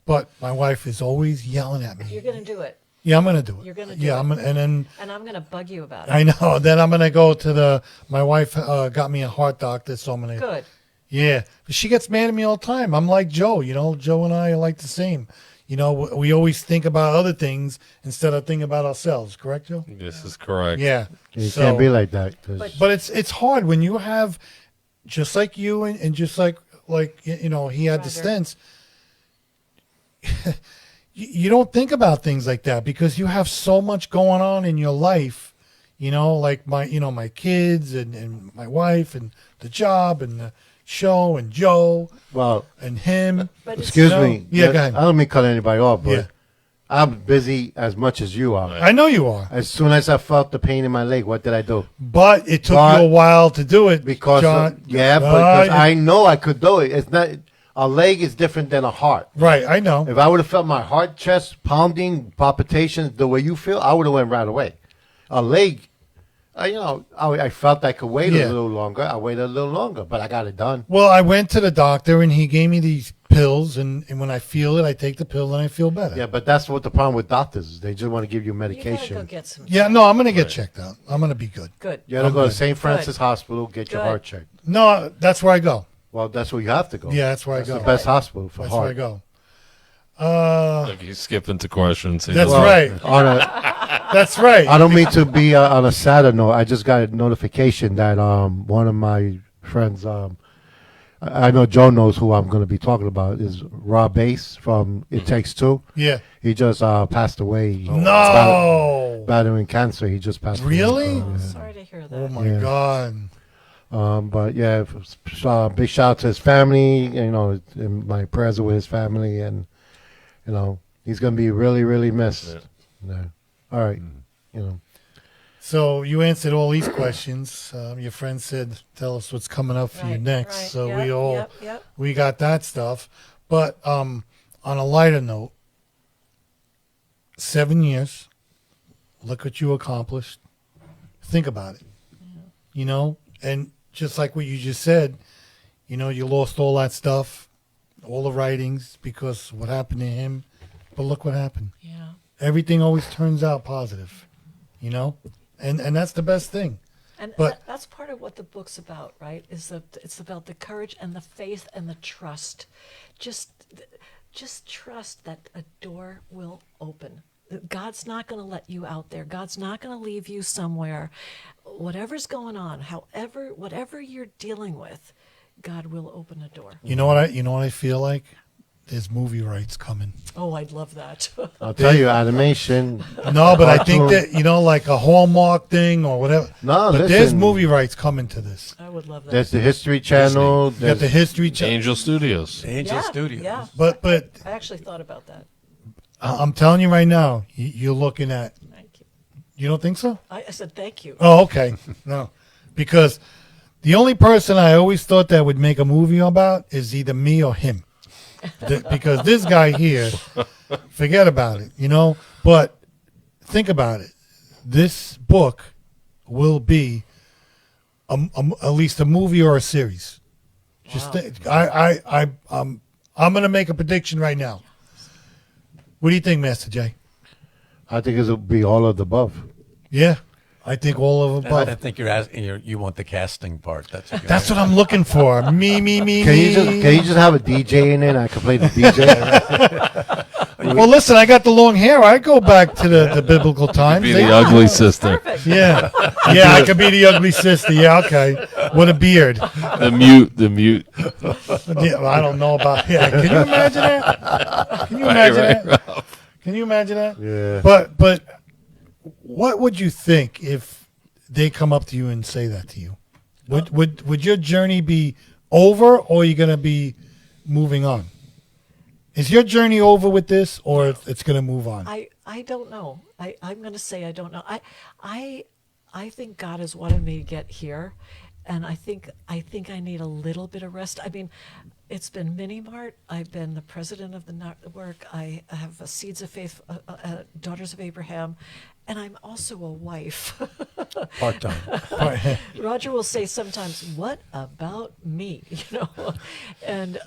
But my wife is always yelling at me. You're going to do it, Yeah, I'm gonna do it. You're gonna do yeah, it. and then and I'm going to bug you about it. I know. Then I'm gonna go to my wife got me a heart doctor, so I'm gonna. Good. Yeah, but she gets mad at me all the time. I'm like Joe. Joe and I are like the same. We always think about other things instead of thinking about ourselves. Correct, Joe? This is correct. Yeah. You So- can't be like that. 'Cause But it's hard when you have, just like you and just like he had the Brother. stents. You don't think about things like that because you have so much going on in your life. Like my kids and my wife and the job and the show and Joe well, and him. But it's- excuse No. me. Yeah, go ahead. I don't mean cut anybody off, but Yeah. I'm busy as much as you are. I know you are, As soon as I felt the pain in my leg, what did I do? but it took But- you a while to do it Because John. because I know I could do it. It's not a leg is different than a heart. right. I know. If I would have felt my heart, chest pounding, palpitations the way you feel, I would have went right away. A leg, I felt I could wait Yeah. a little longer. I waited a little longer, but I got it done. Well, I went to the doctor and he gave me these pills, and when I feel it, I take the pill and I feel better. Yeah, but that's what the problem with doctors is. They just want to give you You got to medication. go get some. Yeah, no, I'm gonna get checked out. I'm gonna be good. Good. You gotta I'm go to good. St. Francis Hospital, get your Good. heart checked. No, that's where I go. Well, that's where you have to go. Yeah, that's where I That's go. the best hospital for That's where I heart. go. Like he's skipping to questions. He That's doesn't- right. On a, That's right. I don't mean to be on a sadder note. I just got a notification that one of my friends I know Joe knows who I'm going to be talking about. Is Rob Bass from It Takes Two. Yeah. He just passed away. No. Battling cancer. He just passed away. Really? Oh, sorry to hear that. Oh my Yeah. God. But yeah, big shout out to his family. You know, and my prayers are with his family, and you know he's gonna be really, really missed. Yeah. All right, you know. So you answered all these questions. Your friend said, "Tell us what's coming up for you Right, next." right. So Yep, yep. we got that stuff. But on a lighter note, 7 years. Look what you accomplished. Think about it. You know, and just like what you just said, you know, you lost all that stuff, all the writings because what happened to him. But look what happened. Yeah. Everything always turns out positive. You know, and that's the best thing. And But- that's part of what the book's about, right? Is that it's about the courage and the faith and the trust. Just trust that a door will open. God's not going to let you out there. God's not going to leave you somewhere. Whatever's going on, whatever you're dealing with, God will open a door. You know what I feel like? There's movie rights coming. Oh, I'd love that. I'll tell you, animation. No, but I think cartoon. that like a Hallmark thing or whatever. No, but listen. there's movie rights coming to this. I would love that. There's the History Channel. You got There's the History Channel. Angel Studios. Angel yeah, Studios. Yeah. But I actually thought about that. I'm telling you right now, you're looking at. Thank you. You don't think so? I said thank you. Oh, okay. No, because the only person I always thought that would make a movie about is either me or him. Because this guy here, forget about it, you know. But think about it. This book will be at least a movie or a series. Just think, I'm going to make a prediction right now. What do you think, Master J? I think it'll be all of the above. Yeah, I think all of I above. think you're asking. You want the casting part. That's what I'm looking for. Me. Can you just have a DJ in it? I can play the DJ. Well, listen, I got the long hair. I go back to the biblical times. Be the ugly sister. Perfect. Yeah, I could be the ugly sister. Yeah, okay. With a beard. The mute. Yeah, I don't know about. Yeah, can you imagine that? Can you imagine that? Can you imagine that? Yeah. But what would you think if they come up to you and say that to you? Would your journey be over, or are you going to be moving on? Is your journey over with this, or it's going to move on? I don't know. I'm going to say I don't know. I think God has wanted me to get here, and I think I need a little bit of rest. I mean, it's been Mini Mart. I've been the president of the network. I have a Seeds of Faith, Daughters of Abraham, and I'm also a wife. part time. Roger will say sometimes, "What about me?" You know, and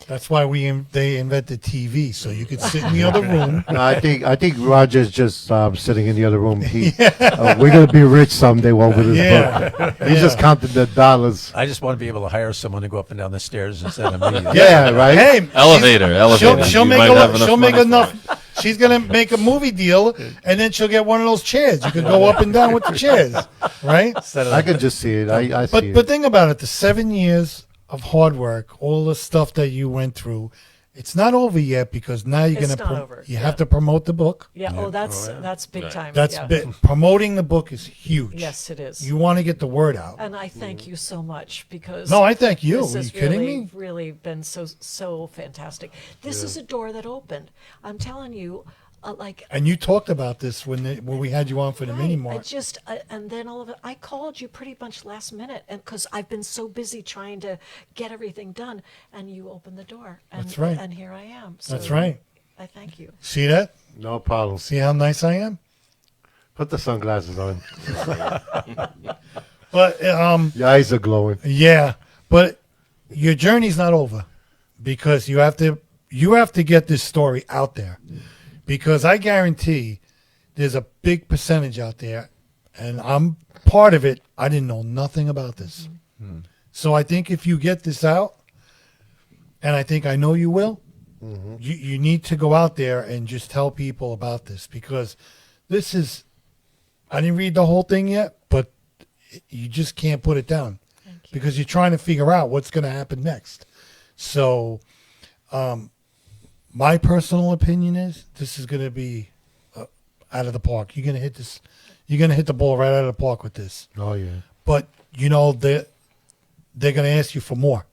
That's why they invented TV, so you could sit in the other room. No, I think Roger's just sitting in the other room. We're gonna be rich someday over this book. He's just counting the dollars. I just want to be able to hire someone to go up and down the stairs instead of me. Yeah, right. Hey, Elevator. she'll You make might have she'll make money for enough. She's gonna make a movie deal, and then she'll get one of those chairs. You can go up and down with the chairs, right? I can just see it. I see But it. think about it: the 7 years of hard work, all the stuff that you went through, it's not over yet because now you're It's gonna not over, you have to promote the book. yeah. Oh, that's big time. That's yeah. promoting the book is huge. Yes, it is. You want to get the word out. And I thank you so much because No, I thank you. This Are has you kidding really, me? really been so fantastic. This is a door that opened. I'm telling you, like. And you talked about this when we had you on for the mini I mart. just and then all of it. I called you pretty much last minute, and because I've been so busy trying to get everything done, and you opened the door. And, That's right. And here I am. So That's right. I thank you. See that? No problem. See how nice I am? Put the sunglasses on. But Your eyes are glowing. yeah, but your journey's not over because you have to get this story out there. Because I guarantee there's a big percentage out there, and I'm part of it. I didn't know nothing about this. So I think if you get this out, and I think I know you will, you need to go out there and just tell people about this because this is, I didn't read the whole thing yet, but you just can't put it down. Thank you. because you're trying to figure out what's going to happen next. So, my personal opinion is this is going to be out of the park. You're going to hit this. You're going to hit the ball right out of the park with this. Oh yeah. But you know they're going to ask you for more.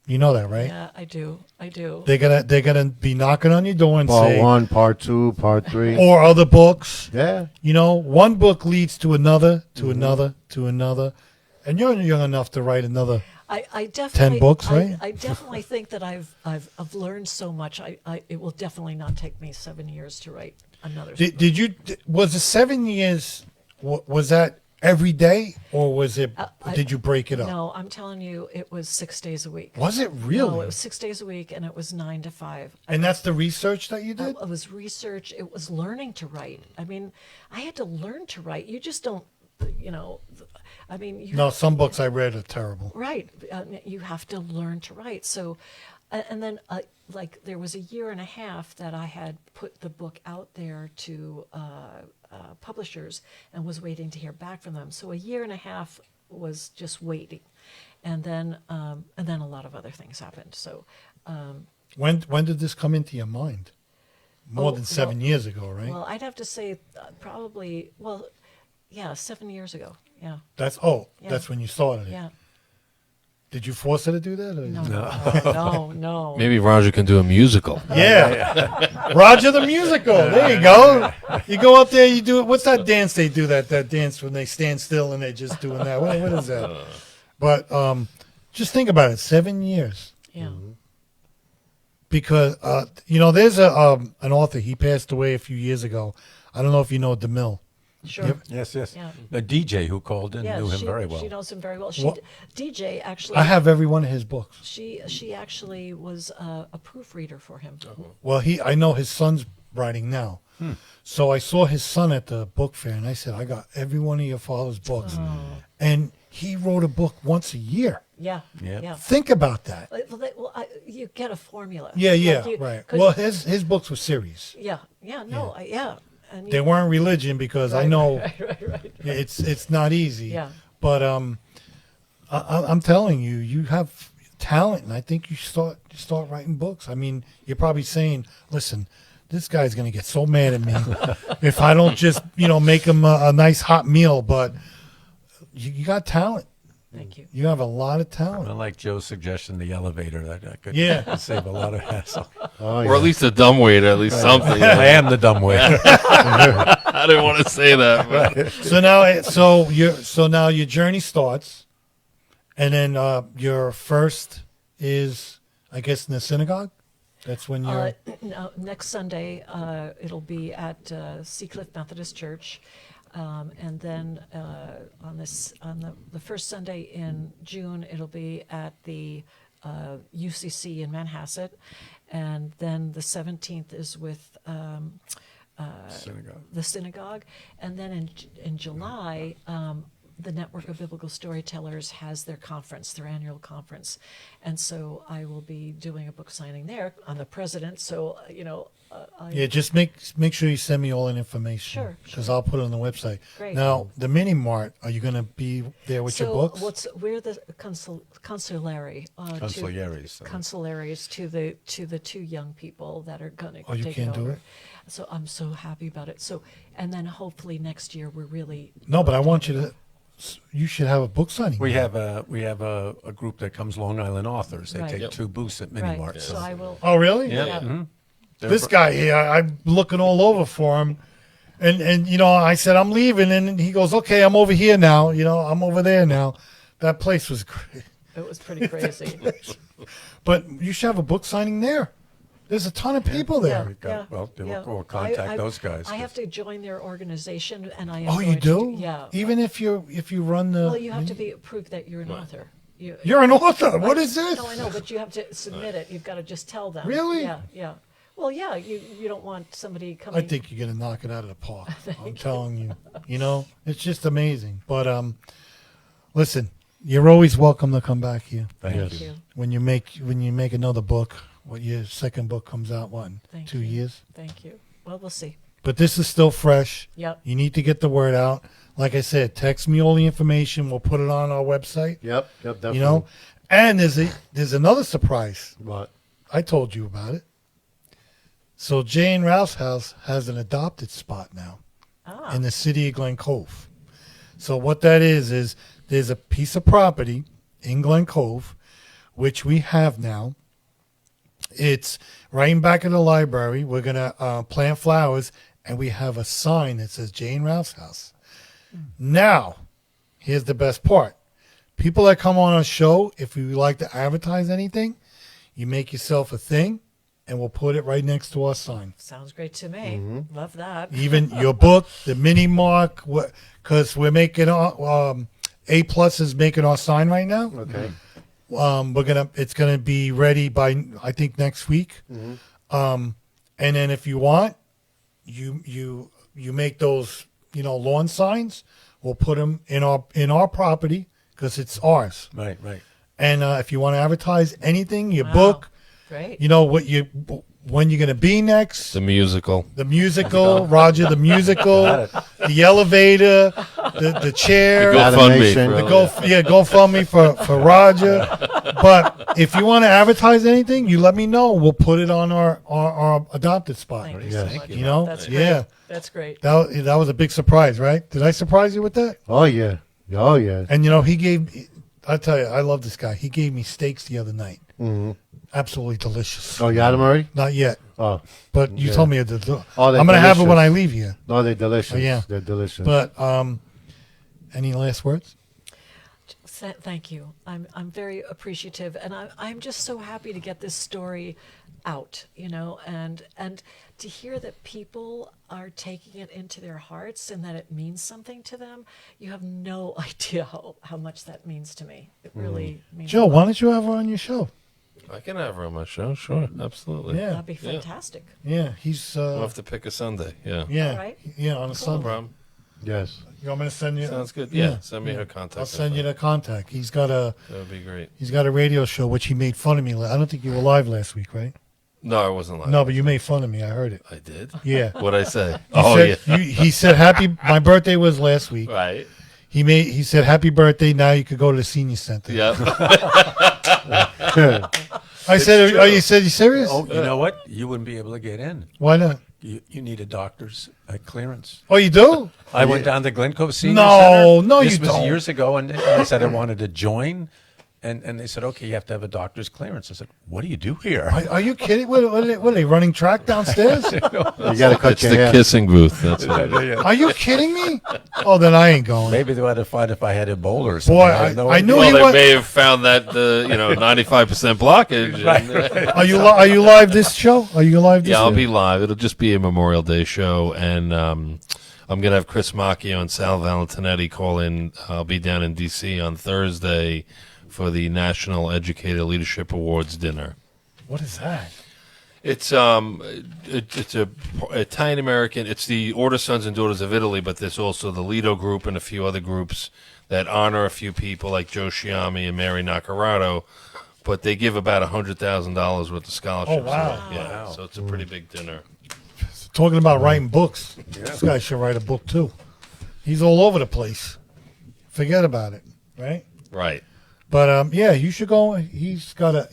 You know that, right? Yeah, I do. They're gonna be knocking on your door and Part say, 1, part 2, part 3. or other books. Yeah. You know, one book leads to another, to another, to another, and you're young enough to write another. I definitely 10 books, right? I definitely think that I've learned so much. It will definitely not take me 7 years to write another. Did you? Was the 7 years? Was that every day, or was it? Did you break it up? No, I'm telling you, it was 6 days a week. Was it really? No, it was 6 days a week, and it was 9 to 5. And that's the research that you did? It was research. It was learning to write. I mean, I had to learn to write. You just don't, you know. I mean, No, some books I read are terrible. right. You have to learn to write. So, and then like there was a year and a half that I had put the book out there to publishers and was waiting to hear back from them. So a year and a half was just waiting, and then a lot of other things happened. So. When did this come into your mind? More than 7 years ago, right? Well, I'd have to say probably, well, yeah, 7 years ago. Yeah. That's Yeah. that's when you started it. Yeah. Did you force her to do that? Or No. Maybe Roger can do a musical. Yeah. Roger the musical. There you go. You go up there, you do it. What's that dance they do? That dance when they stand still and they're just doing that. What is that? But just think about it. 7 years. Yeah. Because you know, there's an author. He passed away a few years ago. I don't know if you know DeMille. Sure. Yes, yes. Yeah. The DJ who called in knew him very well. She knows him very well. What- DJ actually. I have every one of his books. She actually was a proofreader for him. Well, I know his son's writing now. So I saw his son at the book fair, and I said, I got every one of your father's books. And he wrote a book once a year. Yeah. Yep. Yeah. Think about that. You get a formula. Yeah, Like you- right. 'cause- Well, his books were serious. Yeah. No. Yeah. And They weren't religion because I know Right. it's not easy. Yeah. But I'm telling you, you have talent, and I think you start writing books. I mean, you're probably saying, listen, this guy's going to get so mad at me if I don't just, make him a nice hot meal. But you got talent. Thank you. You have a lot of talent. I like Joe's suggestion, the elevator. That could Yeah. save a lot of hassle. Oh, Or at least a dumb waiter, at least something. I am the dumb waiter. I didn't want to say that. But. So now your journey starts, and then your first is, I guess, in the synagogue. That's when you're. No, next Sunday, it'll be at Seacliff Methodist Church, and then on the first Sunday in June, it'll be at the UCC in Manhasset, and then the 17th is with Synagogue. the synagogue, and then in July. The Network of Biblical Storytellers has their annual conference. And so I will be doing a book signing there. I'm the president, so, Yeah, just make sure you send me all that information. Sure. Because I'll put it on the website. Great. Now, the mini mart, are you going to be there with your books? We're the consulary. Consiglieres. Consularies to the two young people that are going to Oh, you take can't it do over. it? So I'm so happy about it. So, and then hopefully next year we're really. No, but I want you to. You should have a book signing. We have a group that comes Long Island authors. They Right. take Yep. 2 booths at Mini Right. Mart. So I will. Oh, really? Yeah. Yeah. mhm. This guy here, I'm looking all over for him. And I said, I'm leaving. And he goes, okay, I'm over here now. I'm over there now. That place was great. It was pretty crazy. But you should have a book signing there. There's a ton of people there. We've got- well, we'll contact those guys. I have to join their organization, and I am. Oh, you going to do? yeah. Even if you run the. Well, you have to be prove that you're an author. You're an author. What is this? No, I know, but you have to submit it. You've got to just tell them. Really? Yeah. Well, yeah. You don't want somebody coming. I think you're gonna knock it out of the park. I'm telling you. It's just amazing. But listen, you're always welcome to come back here. Thank you. When you make another book, your second book comes out, what, in Thank 2 you. years? Thank you. Well, we'll see. but this is still fresh. Yep. You need to get the word out. Like I said, text me all the information. We'll put it on our website. Yep, definitely. You know, and there's another surprise. What? I told you about it. So Jane Rouse House has an adopted spot now in the city of Glen Cove. So what that is there's a piece of property in Glen Cove, which we have now. It's right in back of the library. We're going to plant flowers, and we have a sign that says Jane Rouse House. Now, here's the best part. People that come on our show, if you like to advertise anything, you make yourself a thing, and we'll put it right next to our sign. Sounds great to me. Love that. Even your book, the mini mark, because we're making A Plus is making our sign right now. Okay. It's gonna be ready by I think next week. And then if you want, you make those lawn signs. We'll put them in our property because it's ours. Right. And if you want to advertise anything, your book, Great. when you're gonna be next. The musical. The musical, Roger, the musical, the elevator, the chair, The GoFundMe. Animation. GoFundMe for Roger. But if you want to advertise anything, you let me know. We'll put it on our adopted spot. Thank you Yes. so much. You know? That's great. Yeah. That's great. That was a big surprise, right? Did I surprise you with that? Oh yeah. Oh yeah. And I tell you, I love this guy. He gave me steaks the other night. Mm-hmm. Absolutely delicious. Oh, you had them already? Not yet, Oh, but you Yeah. told me Oh, I'm they're gonna have it when delicious. I leave here. no, they're delicious. Oh, yeah. They're delicious. But any last words? Thank you. I'm very appreciative, and I'm just so happy to get this story out, and to hear that people are taking it into their hearts and that it means something to them. You have no idea how much that means to me. It really means Joe, why don't you have her on your show? I can have her on my show. Sure, absolutely. Yeah. That'd be fantastic. Yeah, he's We'll have to pick a Sunday. Yeah. yeah, All right. yeah, on a No Sunday. problem. yes. You want me to send you? Sounds good. Yeah. Send me her contact. I'll send you info. the contact. He's got a That would be great. radio show which he made fun of me. I don't think you were live last week, right? No, I wasn't live. No, but you made fun of me. I heard it. I did. Yeah. What'd I say? He said happy. My birthday was last week. Right. He said happy birthday. Now you could go to the senior center. Yep. I said, are you serious? Oh, you know what? You wouldn't be able to get in. Why not? You need a doctor's clearance. Oh, you do? I went down to Glen Cove Senior No, Center. no, this you was don't. years ago, and I said I wanted to join, and they said, okay, you have to have a doctor's clearance. I said, what do you do here? Are you kidding? What are they running track downstairs? You got to cut It's your the hair. kissing booth. That's what it is. Are you kidding me? Oh, then I ain't going. Maybe they would have find if I had Ebola or something. Boy, have no I idea. knew Well, he they was. may have found that 95% blockage. and- Are you live this show? Are you live this? Yeah, I'll show? be live. It'll just be a Memorial Day show, and I'm gonna have Chris Macchio and Sal Valentinetti call in. I'll be down in D.C. on Thursday for the National Educator Leadership Awards dinner. What is that? It's it's a Italian American. It's the Order Sons and Daughters of Italy, but there's also the Lido Group and a few other groups that honor a few people like Joe Sciammi and Mary Naccarato. But they give about $100,000 worth of scholarships. Oh, wow. away. Yeah, so it's a pretty big dinner. Talking about writing books. This guy should write a book too. He's all over the place. Forget about it, right? Right. But yeah, you should go. He's got a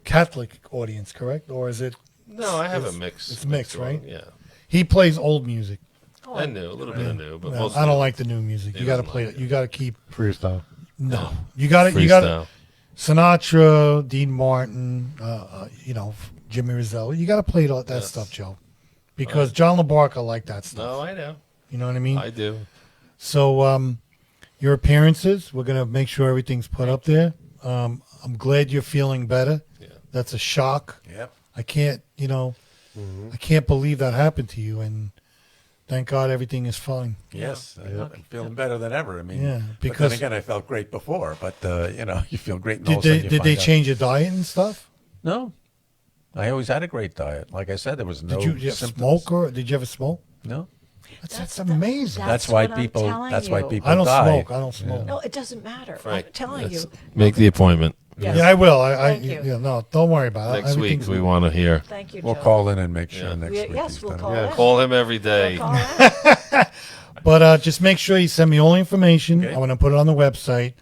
Catholic audience, correct? Or is it? No, I have a mix. It's mixed, right? Yeah. He plays old music. I knew a little bit of new, but No, mostly I don't like the new music. He You got to doesn't play like it. You got to keep. Freestyle. No, you got to. You got to. freestyle. Sinatra, Dean Martin, Jimmy Rizzo. You got to play all that Yes. stuff, Joe, because John LaBarca liked that stuff. No, I know. You know what I mean? I do. So your appearances, we're gonna make sure everything's put up there. I'm glad you're feeling better. Yeah. That's a shock. Yep. I can't, I can't believe that happened to you, and thank God everything is fine. Yes, I'm feeling better than ever. I mean, Yeah, but because- then again, I felt great before, but you feel great. And Did all of a sudden they you did they find out- change your diet and stuff? No, I always had a great diet. Like I said, there was no Did you symptoms. smoke or did you ever smoke? No, That's amazing. that's why what I'm people. telling That's why you. people I don't die. smoke. I don't smoke. No, it doesn't matter. Frank, I'm telling let's you. make the appointment. Yes. Yeah, I will. Thank you. Yeah, no, don't worry about it. Next week Everything's- we want to hear. Thank you, We'll Joe. call in and make sure Yeah. next week. Yes, he's we'll done it. call Yeah. in. Call him every day. We'll call in. But just make sure you send me all the information. Okay. I'm going to put it on the website.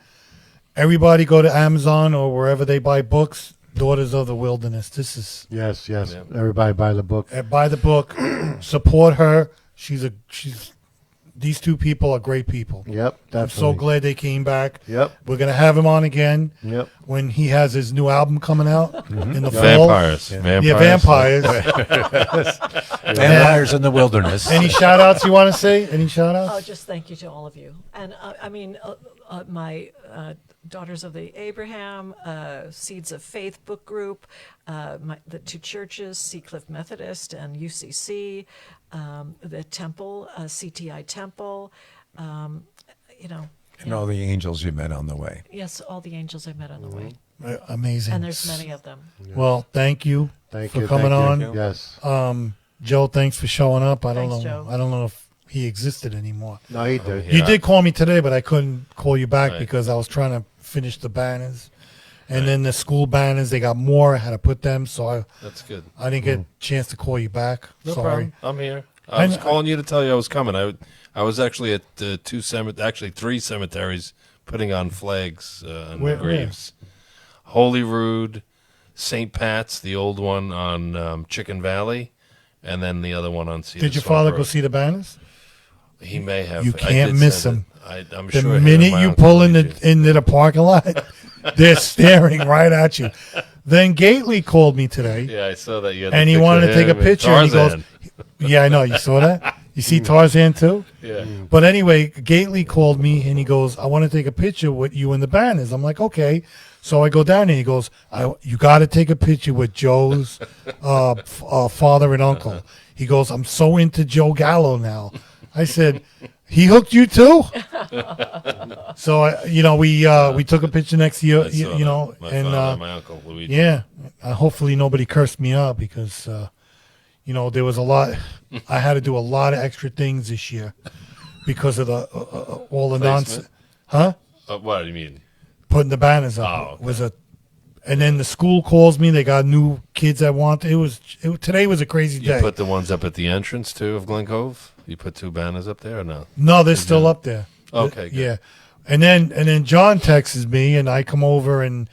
Everybody go to Amazon or wherever they buy books. Daughters of the Wilderness. This is Yes, yes. Yeah. Everybody buy the book. buy the book. Support her. She's. These two people are great people. Yep, definitely. I'm so glad they came back. Yep, We're gonna have him on again yep. when he has his new album coming out in the fall. Vampires. Yeah. Vampires. Yeah, vampires. Vampires in the Wilderness. Any shout outs you want to say? Any shout outs? Oh, just thank you to all of you. And I mean, my Daughters of the Abraham, Seeds of Faith book group, the two churches, Seacliff Methodist and UCC, the temple, CTI Temple, And all the angels you met on the way. yes, all the angels I met on the way. Amazing. And there's many of them. Well, thank you Thank for you. coming thank you. on. Yes. Joe, thanks for showing up. I don't Thanks, know. Joe. I don't know if he existed anymore. No, he did. Yeah. You did call me today, but I couldn't call you back Right. because I was trying to finish the banners. And then the school banners, they got more. I had to put them, so That's good. I didn't get a chance to call you back. No Sorry. problem. I'm here. I I was kn- calling you to tell you I was coming. I was actually at three cemeteries putting on flags on Where- graves. Holyrood, St. Pat's, the old one on Chicken Valley, and then the other one on Cedar Did your Swamp father Road. go see the banners? He may have. You I can't did miss send him. it. I'm The sure. minute you pull into the parking lot, they're staring right at you. Then Gately called me today, Yeah, I saw that. You had and the he wanted to take a of him and picture. And he goes, Tarzan. "Yeah, I know. You saw that? You see Tarzan too?" Yeah. But anyway, Gately called me and he goes, "I want to take a picture with you and the banners." I'm like, "Okay." So I go down and he goes, "You got to take a picture with Joe's father and uncle." He goes, "I'm so into Joe Gallo now." I said, "He hooked you too?" So we took a picture next year, I saw that. My and father and my uncle Luigi. yeah. Hopefully nobody cursed me out because there was a lot. I had to do a lot of extra things this year because of the all the Placement? nonsense. Huh? What do you mean? Putting the banners up Oh, okay. was and then the school calls me. They got new kids that want. Today was a crazy You day. put the ones up at the entrance too of Glen Cove. You put two banners up there or no? No, they're still up there. Okay, good. Yeah. And then John texts me and I come over and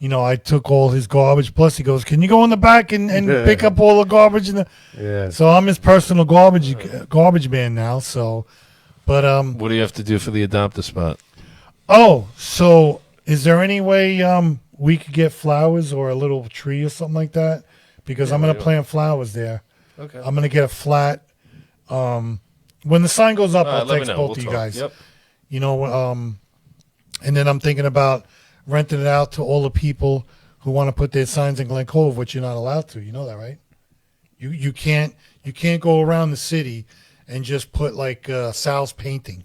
I took all his garbage. Plus he goes, "Can you go in the back and pick up all the garbage?" Yeah. So I'm his personal garbage man now. So, but What do you have to do for the adopt a spot? so is there any way we could get flowers or a little tree or something like that? Because I'm gonna plant flowers there. Okay. I'm gonna get a flat. When the sign goes up, I'll Let me text know. both We'll of you talk. guys. Yep. And then I'm thinking about renting it out to all the people who want to put their signs in Glen Cove, which you're not allowed to. You know that, right? You can't go around the city and just put like Sal's painting.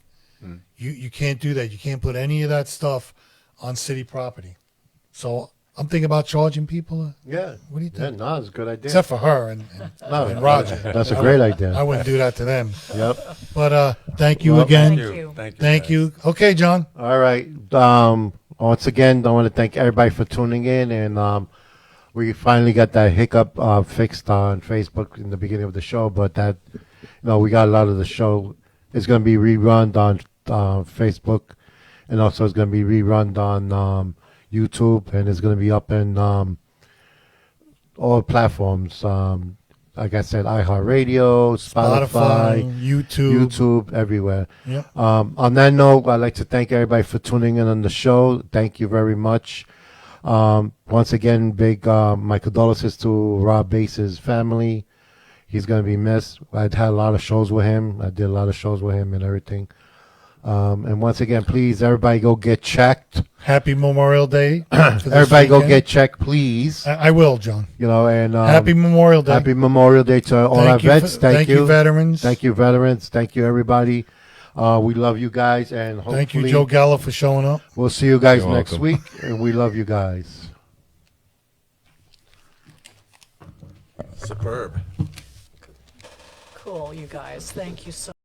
You can't do that. You can't put any of that stuff on city property. So I'm thinking about charging people. Yeah. What do you Yeah, think? no, it's a good idea. Except for her and No, Roger. That's a great idea. I wouldn't do that to them. Yep. But thank you Well, again. Thank you. Thank you. Okay, John. All right. Once again, I want to thank everybody for tuning in, and we finally got that hiccup fixed on Facebook in the beginning of the show. But we got a lot of the show. It's going to be rerun on Facebook, and also it's going to be rerun on YouTube, and it's going to be up in all platforms. Like I said, iHeartRadio, Spotify, YouTube, everywhere. Yep. On that note, I'd like to thank everybody for tuning in on the show. Thank you very much. Once again, big my condolences to Rob Bass's family. He's going to be missed. I'd had a lot of shows with him. I did a lot of shows with him and everything. And once again, please, everybody go get checked. Happy Memorial Day. for this Everybody go weekend. get checked, please. I will, John. And Happy Memorial Day. Happy Memorial Day to all our vets. Thank you, veterans. Thank you, veterans. Thank you, everybody. We love you guys, and hopefully Thank you, Joe Gallo, for showing up. we'll see you guys You're next welcome. week, and we love you guys. Superb. Cool, you guys. Thank you so